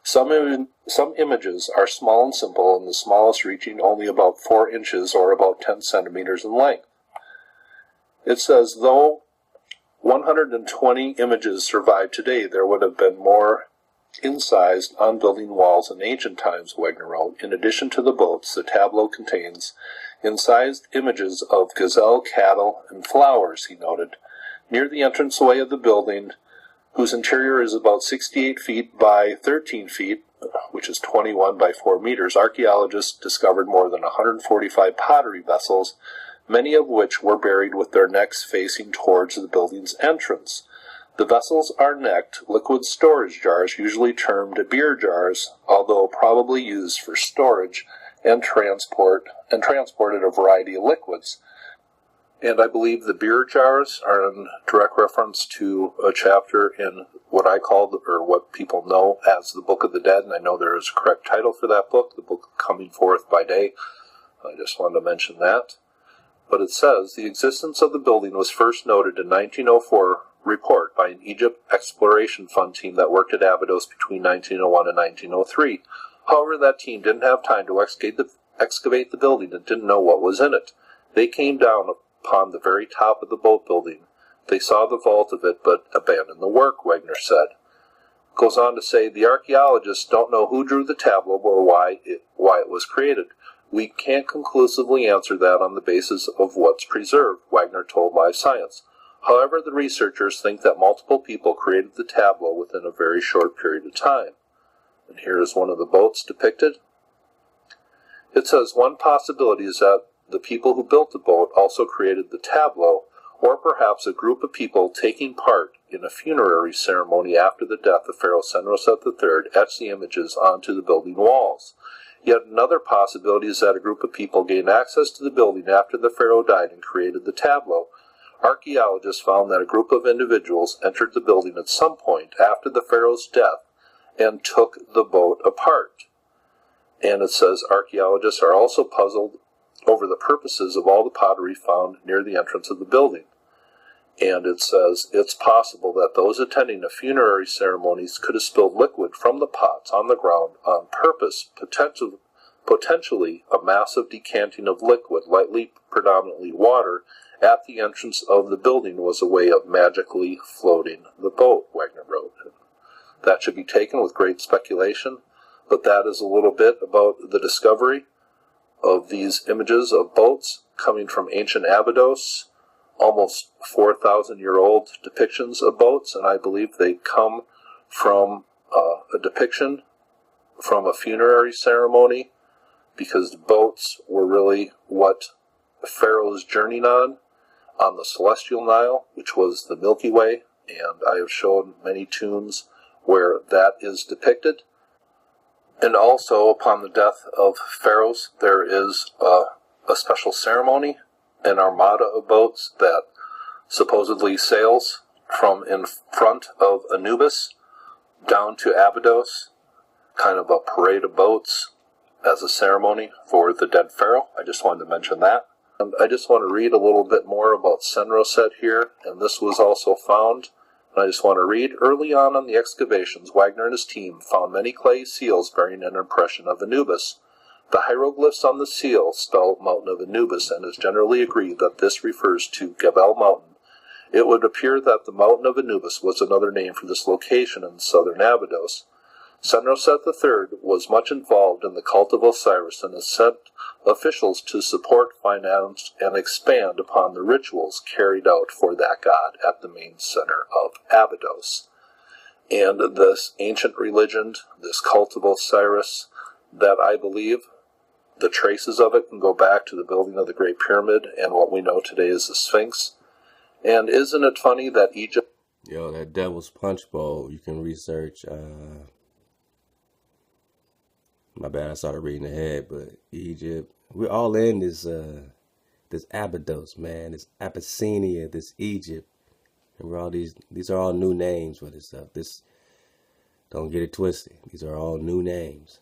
Some images are small and simple, and the smallest reaching only about 4 inches or about 10 centimeters in length. It says, though 120 images survive today, there would have been more incised on building walls in ancient times, Wagner wrote. In addition to the boats, the tableau contains incised images of gazelle, cattle, and flowers, he noted. Near the entranceway of the building, whose interior is about 68 feet by 13 feet, which is 21 by 4 meters, archaeologists discovered more than 145 pottery vessels, many of which were buried with their necks facing towards the building's entrance. The vessels are necked liquid storage jars, usually termed beer jars, although probably used for storage and transported a variety of liquids. And I believe the beer jars are in direct reference to a chapter in what I call, or what people know as the Book of the Dead, and I know there is a correct title for that book, the Book Coming Forth by Day. I just wanted to mention that. But it says, the existence of the building was first noted in 1904 report by an Egypt Exploration Fund team that worked at Abydos between 1901 and 1903. However, that team didn't have time to excavate the building and didn't know what was in it. They came down upon the very top of the boat building. They saw the vault of it, but abandoned the work, Wagner said. Goes on to say, the archaeologists don't know who drew the tableau or why it was created. We can't conclusively answer that on the basis of what's preserved, Wagner told Live Science. However, the researchers think that multiple people created the tableau within a very short period of time. And here is one of the boats depicted. It says, one possibility is that the people who built the boat also created the tableau, or perhaps a group of people taking part in a funerary ceremony after the death of Pharaoh Senroset III etched the images onto the building walls. Yet another possibility is that a group of people gained access to the building after the pharaoh died and created the tableau. Archaeologists found that a group of individuals entered the building at some point after the pharaoh's death and took the boat apart. And it says archaeologists are also puzzled over the purposes of all the pottery found near the entrance of the building. And it says it's possible that those attending the funerary ceremonies could have spilled liquid from the pots on the ground on purpose, potentially a massive decanting of liquid, likely predominantly water, at the entrance of the building was a way of magically floating the boat, Wagner wrote. That should be taken with great speculation, but that is a little bit about the discovery of these images of boats coming from ancient Abydos, almost 4,000-year-old depictions of boats, and I believe they come from a depiction from a funerary ceremony, because the boats were really what pharaohs journeyed on the celestial Nile, which was the Milky Way, and I have shown many tombs where that is depicted. And also, upon the death of pharaohs, there is a special ceremony, an armada of boats that supposedly sails from in front of Anubis down to Abydos, kind of a parade of boats as a ceremony for the dead pharaoh. I just wanted to mention that. And I just want to read a little bit more about Senroset here, and this was also found. And I just want to read, early on the excavations, Wagner and his team found many clay seals bearing an impression of Anubis. The hieroglyphs on the seal spell Mountain of Anubis, and is generally agreed that this refers to Gebel Mountain. It would appear that the Mountain of Anubis was another name for this location in southern Abydos. Senroset III was much involved in the cult of Osiris and has sent officials to support, finance, and expand upon the rituals carried out for that god at the main center of Abydos. And this ancient religion, this cult of Osiris, that I believe the traces of it can go back to the building of the Great Pyramid and what we know today as the Sphinx. And isn't it funny that Egypt... Yo, that Devil's Punch Bowl, you can research... My bad, I started reading ahead, but Egypt, we're all in this Abydos, man, this Abyssinia, this Egypt, and we're all these are all new names for this stuff. This, don't get it twisted, these are all new names.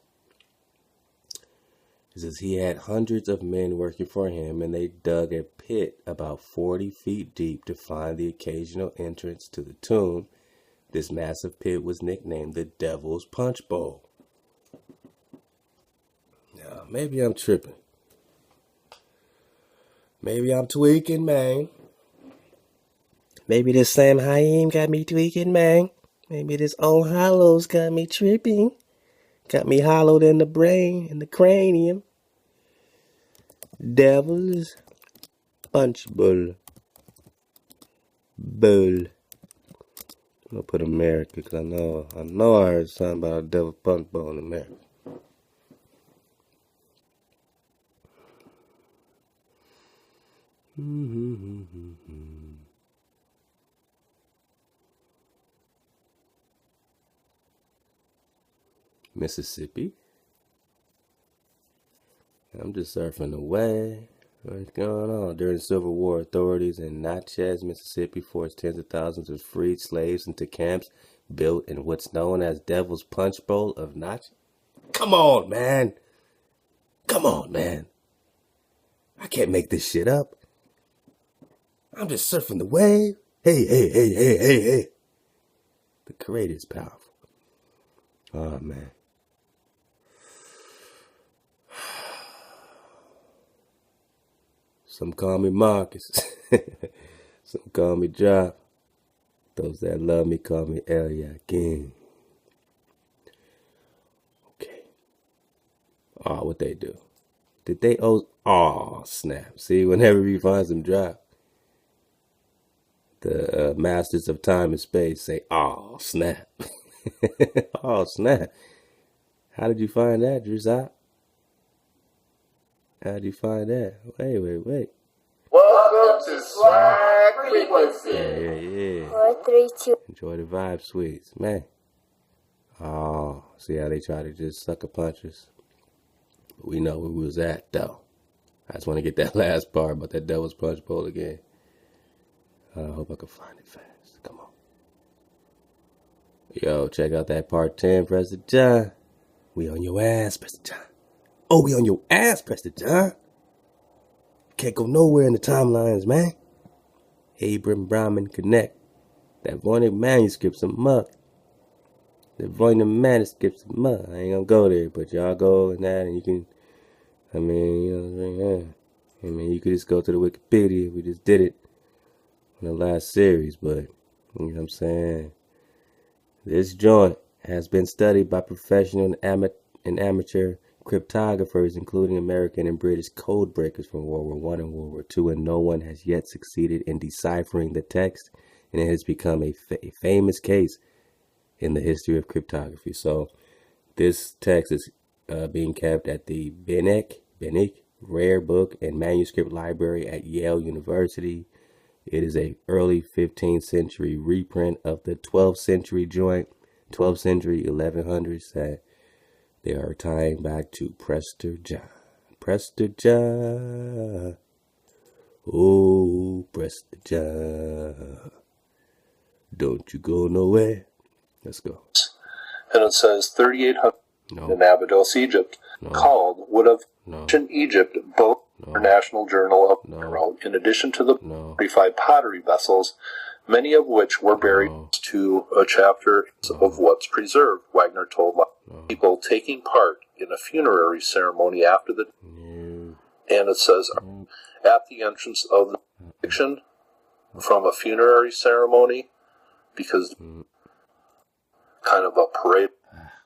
It says he had hundreds of men working for him, and they dug a pit about 40 feet deep to find the occasional entrance to the tomb. This massive pit was nicknamed the Devil's Punch Bowl. Maybe I'm tripping. Maybe I'm tweaking, man. Maybe this Sam Haim got me tweaking, man. Maybe this old hollows got me tripping. Got me hollowed in the brain, in the cranium. Devil's Punch Bowl. I'm gonna put America, because I know I heard something about a Devil's Punch Bowl in America. Mississippi. I'm just surfing away. What's going on? During the Civil War, authorities in Natchez, Mississippi forced tens of thousands of freed slaves into camps built in what's known as Devil's Punch Bowl of Natchez. Come on, man. Come on, man. I can't make this shit up. I'm just surfing the wave. Hey. The creator's powerful. Oh, man. Some call me Marcus. Some call me Drop. Those that love me call me Eliakim. Okay. Oh, what they do? Did they owe... Oh, snap. See, whenever he finds them Drop, the masters of time and space say, oh, snap. Oh, snap. How did you find that, Drizop? How did you find that? Wait. Welcome to Swag Frequency. Yeah. 4, 3, 2. Enjoy the vibe suites, man. Oh, see how they try to just sucker punch us? We know where we was at, though. I just want to get that last part about that Devil's Punch Bowl again. I hope I can find it fast. Come on. Yo, check out that part 10, Preston John. We on your ass, Preston John. Oh, we on your ass, Preston John. Can't go nowhere in the timelines, man. Abram Brahman Connect. That voided manuscript's a mug. The voided manuscript's a mug. I ain't gonna go there, but y'all go and that, and you can, I mean, you know what I'm saying? Yeah. I mean, you could just go to the Wikipedia. We just did it in the last series, but, you know what I'm saying? This joint has been studied by professional and amateur cryptographers, including American and British code breakers from World War I and World War II, and no one has yet succeeded in deciphering the text, and it has become a famous case in the history of cryptography. So this text is being kept at the Benick Rare Book and Manuscript Library at Yale University. It is a early 15th century reprint of the 12th century joint, 12th century 1100s that they are tying back to Prester John. Prester John. Oh, Prester John. Don't you go nowhere. Let's go. And it says 3800 in Abydos, Egypt, called would have ancient Egypt, both International Journal of Mineral, in addition to the 45 pottery vessels, many of which were buried to a chapter of what's preserved. Wagner told people taking part in a funerary ceremony after the and it says at the entrance of the section from a funerary ceremony, because kind of a parade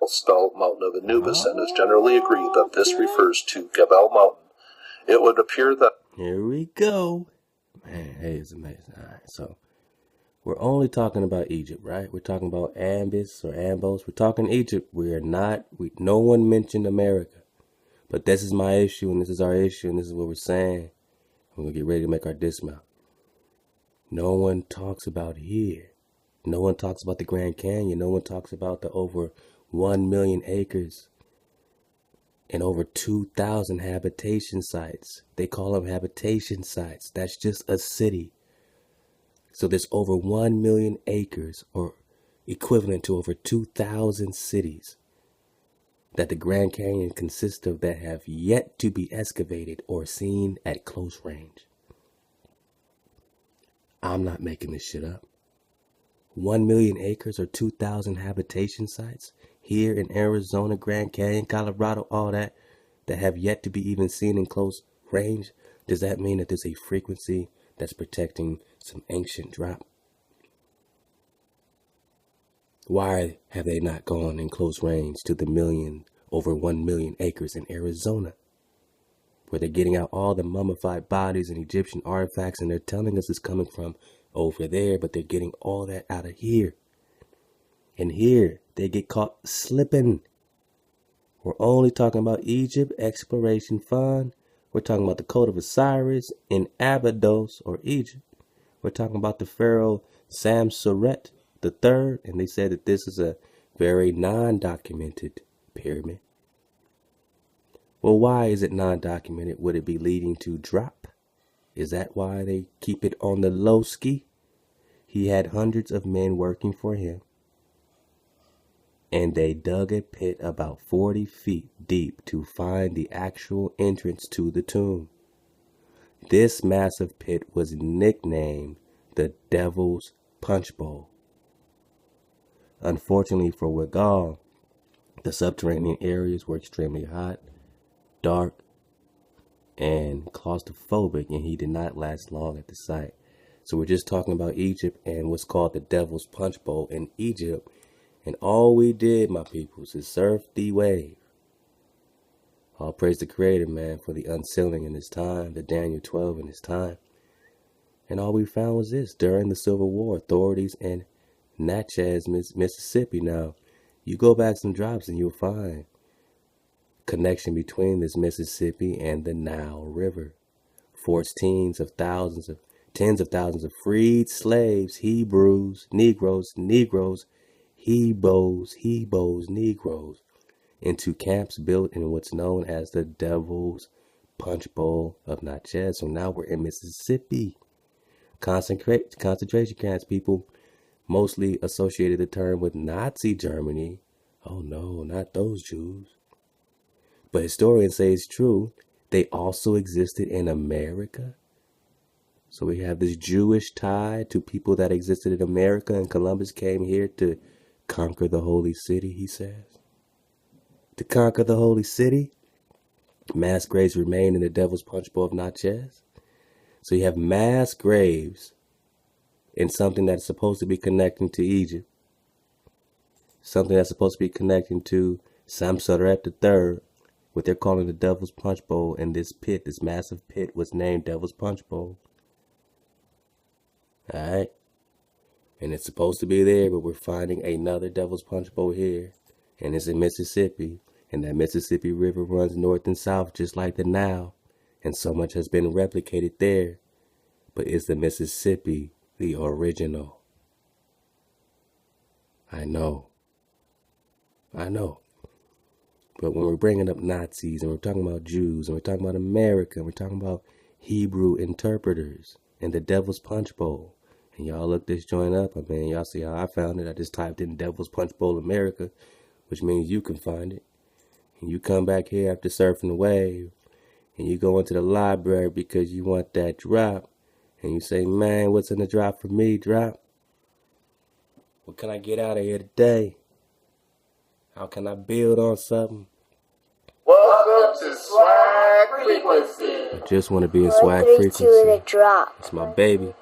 Stal Mountain of Anubis, and it's generally agreed that this refers to Gebel Mountain. It would appear that here we go. Man, hey, it's amazing. All right, so we're only talking about Egypt, right? We're talking about Ambis or Ambos. We're talking Egypt. No one mentioned America. But this is my issue, and this is our issue, and this is what we're saying. We're going to get ready to make our dismount. No one talks about here. No one talks about the Grand Canyon. No one talks about the over 1 million acres and over 2,000 habitation sites. They call them habitation sites. That's just a city. So there's over 1 million acres, or equivalent to over 2,000 cities, that the Grand Canyon consists of, that have yet to be excavated or seen at close range. I'm not making this shit up. 1 million acres or 2,000 habitation sites here in Arizona, Grand Canyon, Colorado, all that have yet to be even seen in close range. Does that mean that there's a frequency that's protecting some ancient drop? Why have they not gone in close range to the over 1 million acres in Arizona, where they're getting out all the mummified bodies and Egyptian artifacts, and they're telling us it's coming from over there, but they're getting all that out of here. And here, they get caught slipping. We're only talking about Egypt, exploration fund. We're talking about the Code of Osiris in Abydos, or Egypt. We're talking about the Pharaoh Samsuret III, and they said that this is a very non-documented pyramid. Well, why is it non-documented? Would it be leading to drop? Is that why they keep it on the low ski? He had hundreds of men working for him, and they dug a pit about 40 feet deep to find the actual entrance to the tomb. This massive pit was nicknamed the Devil's Punch Bowl. Unfortunately for Wegal, the subterranean areas were extremely hot, dark, and claustrophobic, and he did not last long at the site. So we're just talking about Egypt and what's called the Devil's Punch Bowl in Egypt. And all we did, my peoples, is surf the wave. All praise the Creator, man, for the unsealing in his time, the Daniel 12 in his time. And all we found was this: during the Civil War, authorities in Natchez, Mississippi. Now, you go back some drops and you'll find connection between this Mississippi and the Nile River. forced tens of thousands of freed slaves, Hebrews, Negroes, Negroes, Hebos, Negroes, into camps built in what's known as the Devil's Punch Bowl of Natchez. So now we're in Mississippi. Concentration camps, people mostly associated the term with Nazi Germany. Oh no, not those Jews. But historians say it's true. They also existed in America. So we have this Jewish tie to people that existed in America, and Columbus came here to conquer the holy city, he says. To conquer the holy city. Mass graves remain in the Devil's Punch Bowl of Natchez. So you have mass graves in something that's supposed to be connecting to Egypt. Something that's supposed to be connecting to Samseret III, what they're calling the Devil's Punch Bowl. And this pit, this massive pit, was named Devil's Punch Bowl. Alright? And it's supposed to be there, but we're finding another Devil's Punch Bowl here. And it's in Mississippi. And that Mississippi River runs north and south just like the Nile. And so much has been replicated there. But is the Mississippi the original? I know. But when we're bringing up Nazis, and we're talking about Jews, and we're talking about America, and we're talking about Hebrew interpreters, and the Devil's Punch Bowl, and y'all look this joint up, I mean, y'all see how I found it. I just typed in Devil's Punch Bowl America, which means you can find it. And you come back here after surfing the wave, and you go into the library because you want that drop, and you say, man, what's in the drop for me, drop? What can I get out of here today? How can I build on something? Welcome to Swag Frequency. I just want to be in Swag Frequency. That's my baby.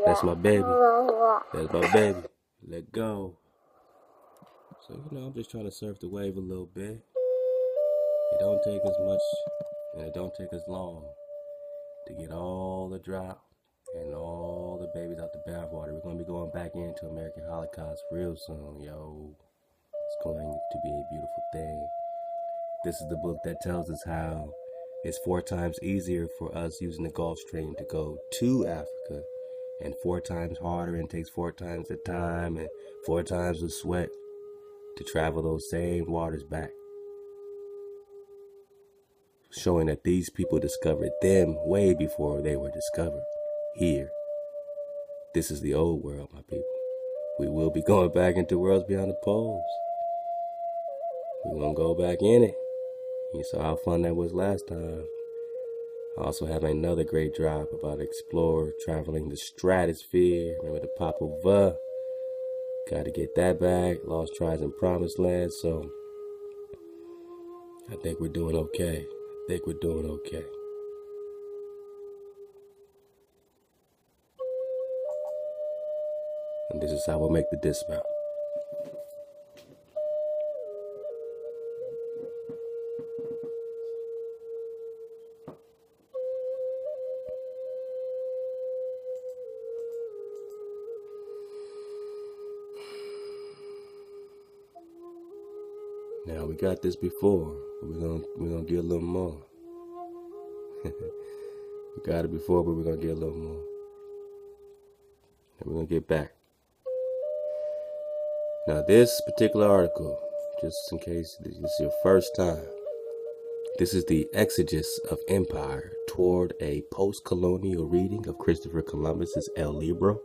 That's my baby. That's my baby. Let go. So, I'm just trying to surf the wave a little bit. It don't take as much, and it don't take as long to get all the drop and all the babies out the bathwater. We're going to be going back into American Holocaust real soon, yo. It's going to be a beautiful thing. This is the book that tells us how it's 4 times easier for us using the Gulf Stream to go to Africa, and 4 times harder, and takes 4 times the time and 4 times the sweat to travel those same waters back. Showing that these people discovered them way before they were discovered here. This is the old world, my people. We will be going back into worlds beyond the poles. We're going to go back in it. You saw how fun that was last time. I also have another great drop about explorer traveling the stratosphere. Remember the Papal? Got to get that back. Lost Tribes and Promised Land. So I think we're doing okay. And this is how we'll make the dismount. Now we got this before, but we're gonna get a little more. We got it before, but we're gonna get a little more. And we're gonna get back. Now this particular article, just in case this is your first time, this is the Exegesis of Empire toward a post-colonial reading of Christopher Columbus's El Libro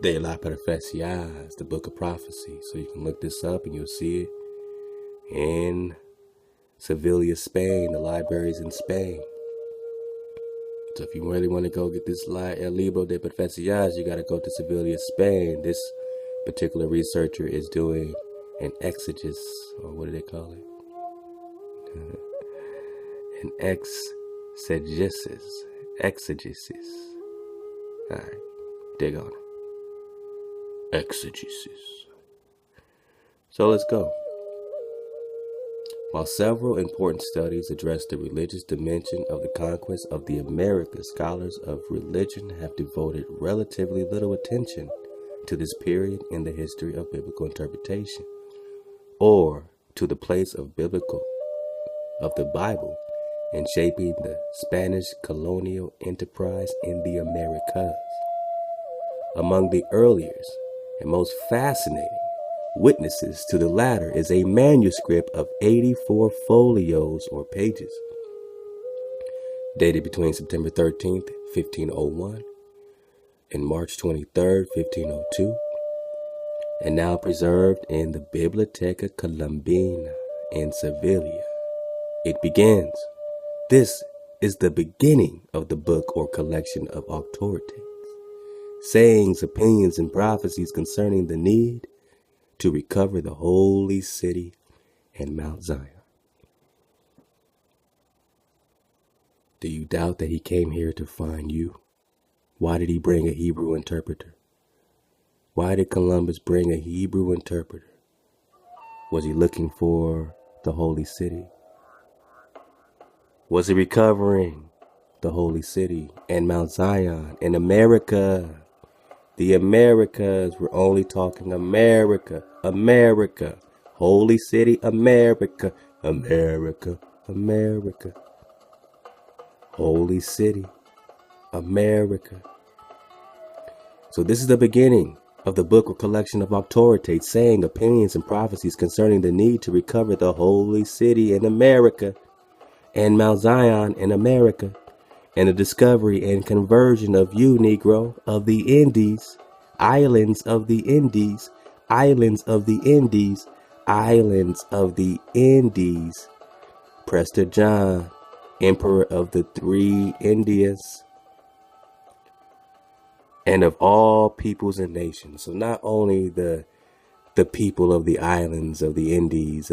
de las Profecías, the Book of Prophesies. So you can look this up and you'll see it in Sevilla, Spain, the libraries in Spain. So if you really want to go get this El Libro de Profecías, you got to go to Sevilla, Spain. This particular researcher is doing an exegesis, or what do they call it? An exegesis. All right, dig on it. Exegesis. So let's go. While several important studies address the religious dimension of the conquest of the Americas, scholars of religion have devoted relatively little attention to this period in the history of biblical interpretation, or to the place of the Bible in shaping the Spanish colonial enterprise in the Americas. Among the earliest and most fascinating witnesses to the latter is a manuscript of 84 folios or pages, dated between September 13th, 1501 and March 23rd, 1502, and now preserved in the Biblioteca Colombina in Sevilla. It begins, "This is the beginning of the book or collection of authorities, sayings, opinions, and prophecies concerning the need to recover the holy city and Mount Zion." Do you doubt that he came here to find you? Why did he bring a Hebrew interpreter? Why did Columbus bring a Hebrew interpreter? Was he looking for the holy city? Was he recovering the holy city and Mount Zion in America? The Americas, we're only talking America, America, holy city, America, America, America, holy city, America. So this is the beginning of the book or collection of authorities, saying, opinions, and prophecies concerning the need to recover the holy city in America and Mount Zion in America, and the discovery and conversion of you, Negro, of the Indies, islands of the Indies, islands of the Indies, islands of the Indies, Prester John, Emperor of the three Indias, and of all peoples and nations. So not only the people of the islands of the Indies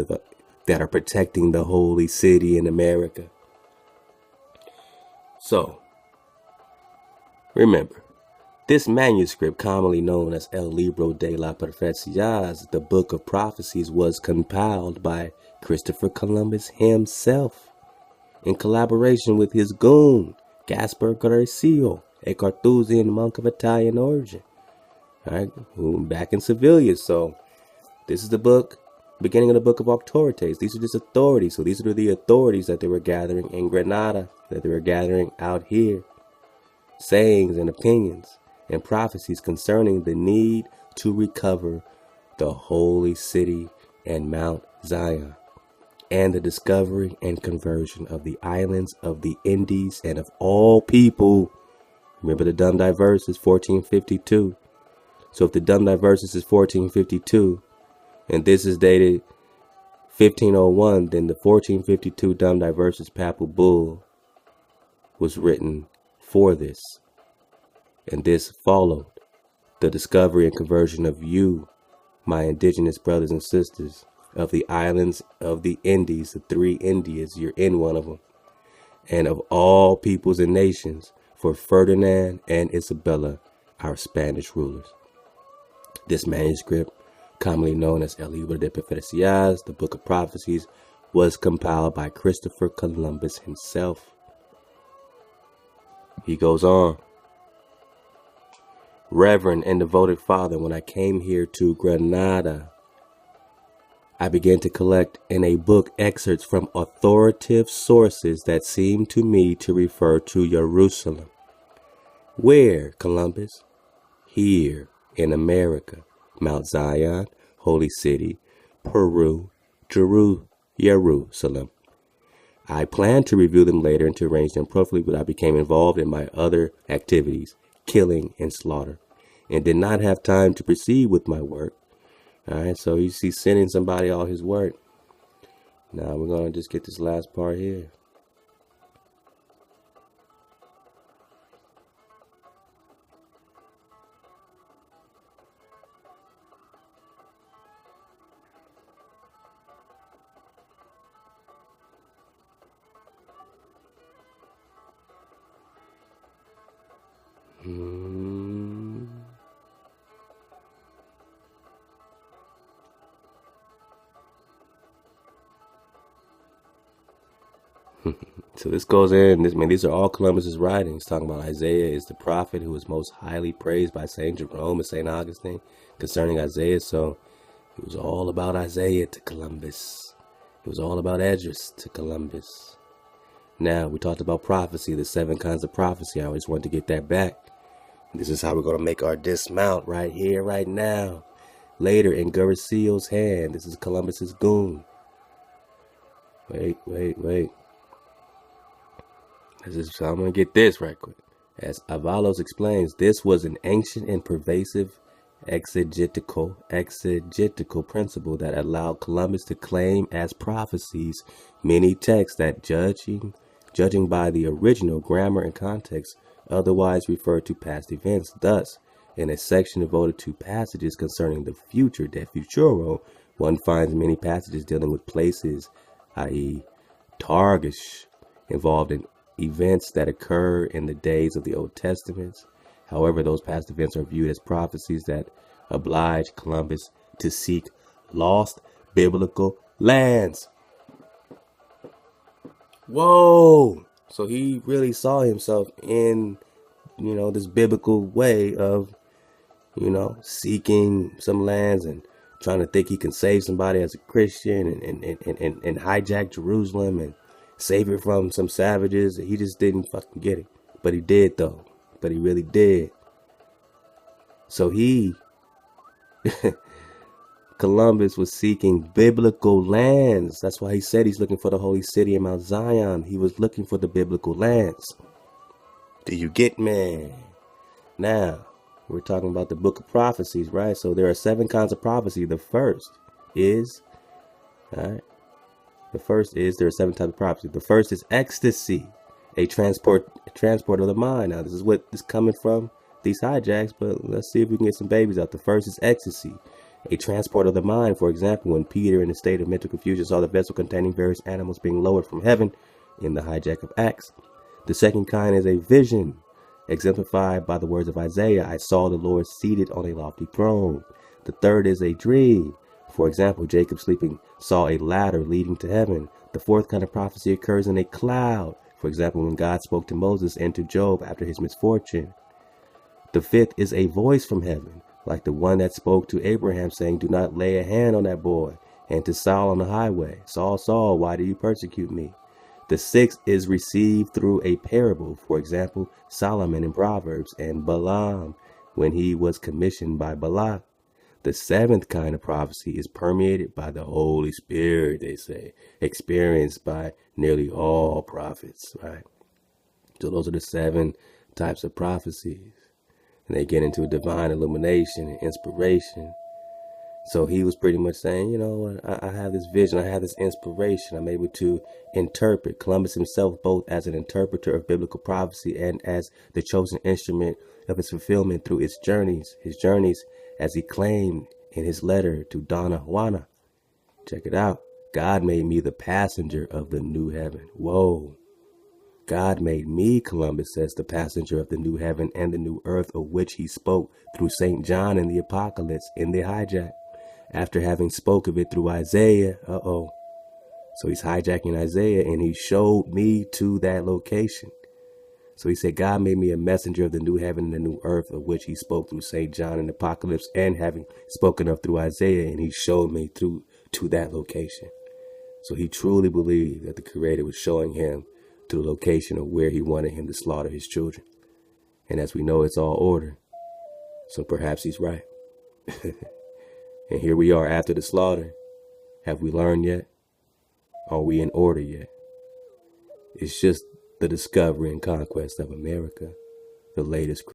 that are protecting the holy city in America. So, remember, this manuscript, commonly known as El Libro de las Profecías, the Book of Prophecies, was compiled by Christopher Columbus himself in collaboration with his goon, Gaspar Garcia, a Carthusian monk of Italian origin, right, who back in Sevilla. So, this is the book, beginning of the book of authorities. These are just authorities. So these are the authorities that they were gathering in Granada, that they were gathering out here. Sayings and opinions and prophecies concerning the need to recover the holy city and Mount Zion, and the discovery and conversion of the islands of the Indies and of all people. Remember the dumb Diversas, 1452. So if the dumb Diversas is 1452, and this is dated 1501, then the 1452 Dumb Diversas Papal Bull was written for this. And this followed the discovery and conversion of you, my indigenous brothers and sisters, of the islands of the Indies, the three Indias, you're in one of them, and of all peoples and nations, for Ferdinand and Isabella, our Spanish rulers. This manuscript, commonly known as El Libro de Profecías, the Book of Prophecies, was compiled by Christopher Columbus himself. He goes on, Reverend and devoted Father, when I came here to Granada, I began to collect in a book excerpts from authoritative sources that seemed to me to refer to Jerusalem. Where, Columbus? Here in America. Mount Zion, Holy City, Peru, Jerusalem. I planned to review them later and to arrange them properly, but I became involved in my other activities, killing and slaughter, and did not have time to proceed with my work. All right, so you see sending somebody all his work. Now we're going to just get this last part here. So this goes in, these are all Columbus's writings, talking about Isaiah is the prophet who is most highly praised by St. Jerome and St. Augustine concerning Isaiah. So it was all about Isaiah to Columbus. It was all about Esdras to Columbus. Now, we talked about prophecy, the 7 kinds of prophecy. I always wanted to get that back. This is how we're going to make our dismount right here, right now. Later in Guracio's hand. This is Columbus's goon. Wait. So I'm going to get this right quick. As Avalos explains, this was an ancient and pervasive exegetical principle that allowed Columbus to claim as prophecies many texts that, judging by the original grammar and context, otherwise refer to past events. Thus, in a section devoted to passages concerning the future, de futuro, one finds many passages dealing with places, i.e. targish, involved in events that occur in the days of the Old Testament. However, those past events are viewed as prophecies that oblige Columbus to seek lost biblical lands. Whoa! So he really saw himself in, this biblical way of, seeking some lands and trying to think he can save somebody as a Christian and hijack Jerusalem and save it from some savages. He just didn't fucking get it. But he did, though. But he really did. So Columbus was seeking biblical lands. That's why he said he's looking for the holy city in Mount Zion. He was looking for the biblical lands. Do you get me? Now, we're talking about the Book of Prophecies, right? So there are 7 kinds of prophecy. The first is, there are 7 types of prophecy. The first is ecstasy, a transport of the mind. Now, this is what is coming from these hijacks, but let's see if we can get some babies out. The first is ecstasy, a transport of the mind. For example, when Peter, in a state of mental confusion, saw the vessel containing various animals being lowered from heaven in the hijack of Acts. The second kind is a vision, exemplified by the words of Isaiah, I saw the Lord seated on a lofty throne. The third is a dream. For example, Jacob sleeping saw a ladder leading to heaven. The fourth kind of prophecy occurs in a cloud. For example, when God spoke to Moses and to Job after his misfortune. The fifth is a voice from heaven, like the one that spoke to Abraham, saying, do not lay a hand on that boy, and to Saul on the highway, Saul, Saul, why do you persecute me? The sixth is received through a parable. For example, Solomon in Proverbs, and Balaam when he was commissioned by Balak. The seventh kind of prophecy is permeated by the Holy Spirit, they say, experienced by nearly all prophets, right? So those are the 7 types of prophecies. And they get into divine illumination and inspiration. So he was pretty much saying, you know what, I have this vision, I have this inspiration, I'm able to interpret. Columbus himself, both as an interpreter of biblical prophecy and as the chosen instrument of its fulfillment through his journeys, as he claimed in his letter to Donna Juana. Check it out. God made me the passenger of the new heaven. Whoa. God made me, Columbus says, the passenger of the new heaven and the new earth, of which he spoke through St. John in the Apocalypse in the hijack, after having spoke of it through Isaiah. So he's hijacking Isaiah, and he showed me to that location. So he said, God made me a messenger of the new heaven and the new earth, of which he spoke through St. John in the Apocalypse, and having spoken of through Isaiah, and he showed me to that location. So he truly believed that the Creator was showing him to the location of where he wanted him to slaughter his children. And as we know, it's all order. So perhaps he's right. And here we are after the slaughter. Have we learned yet? Are we in order yet? It's just the discovery and conquest of America, the latest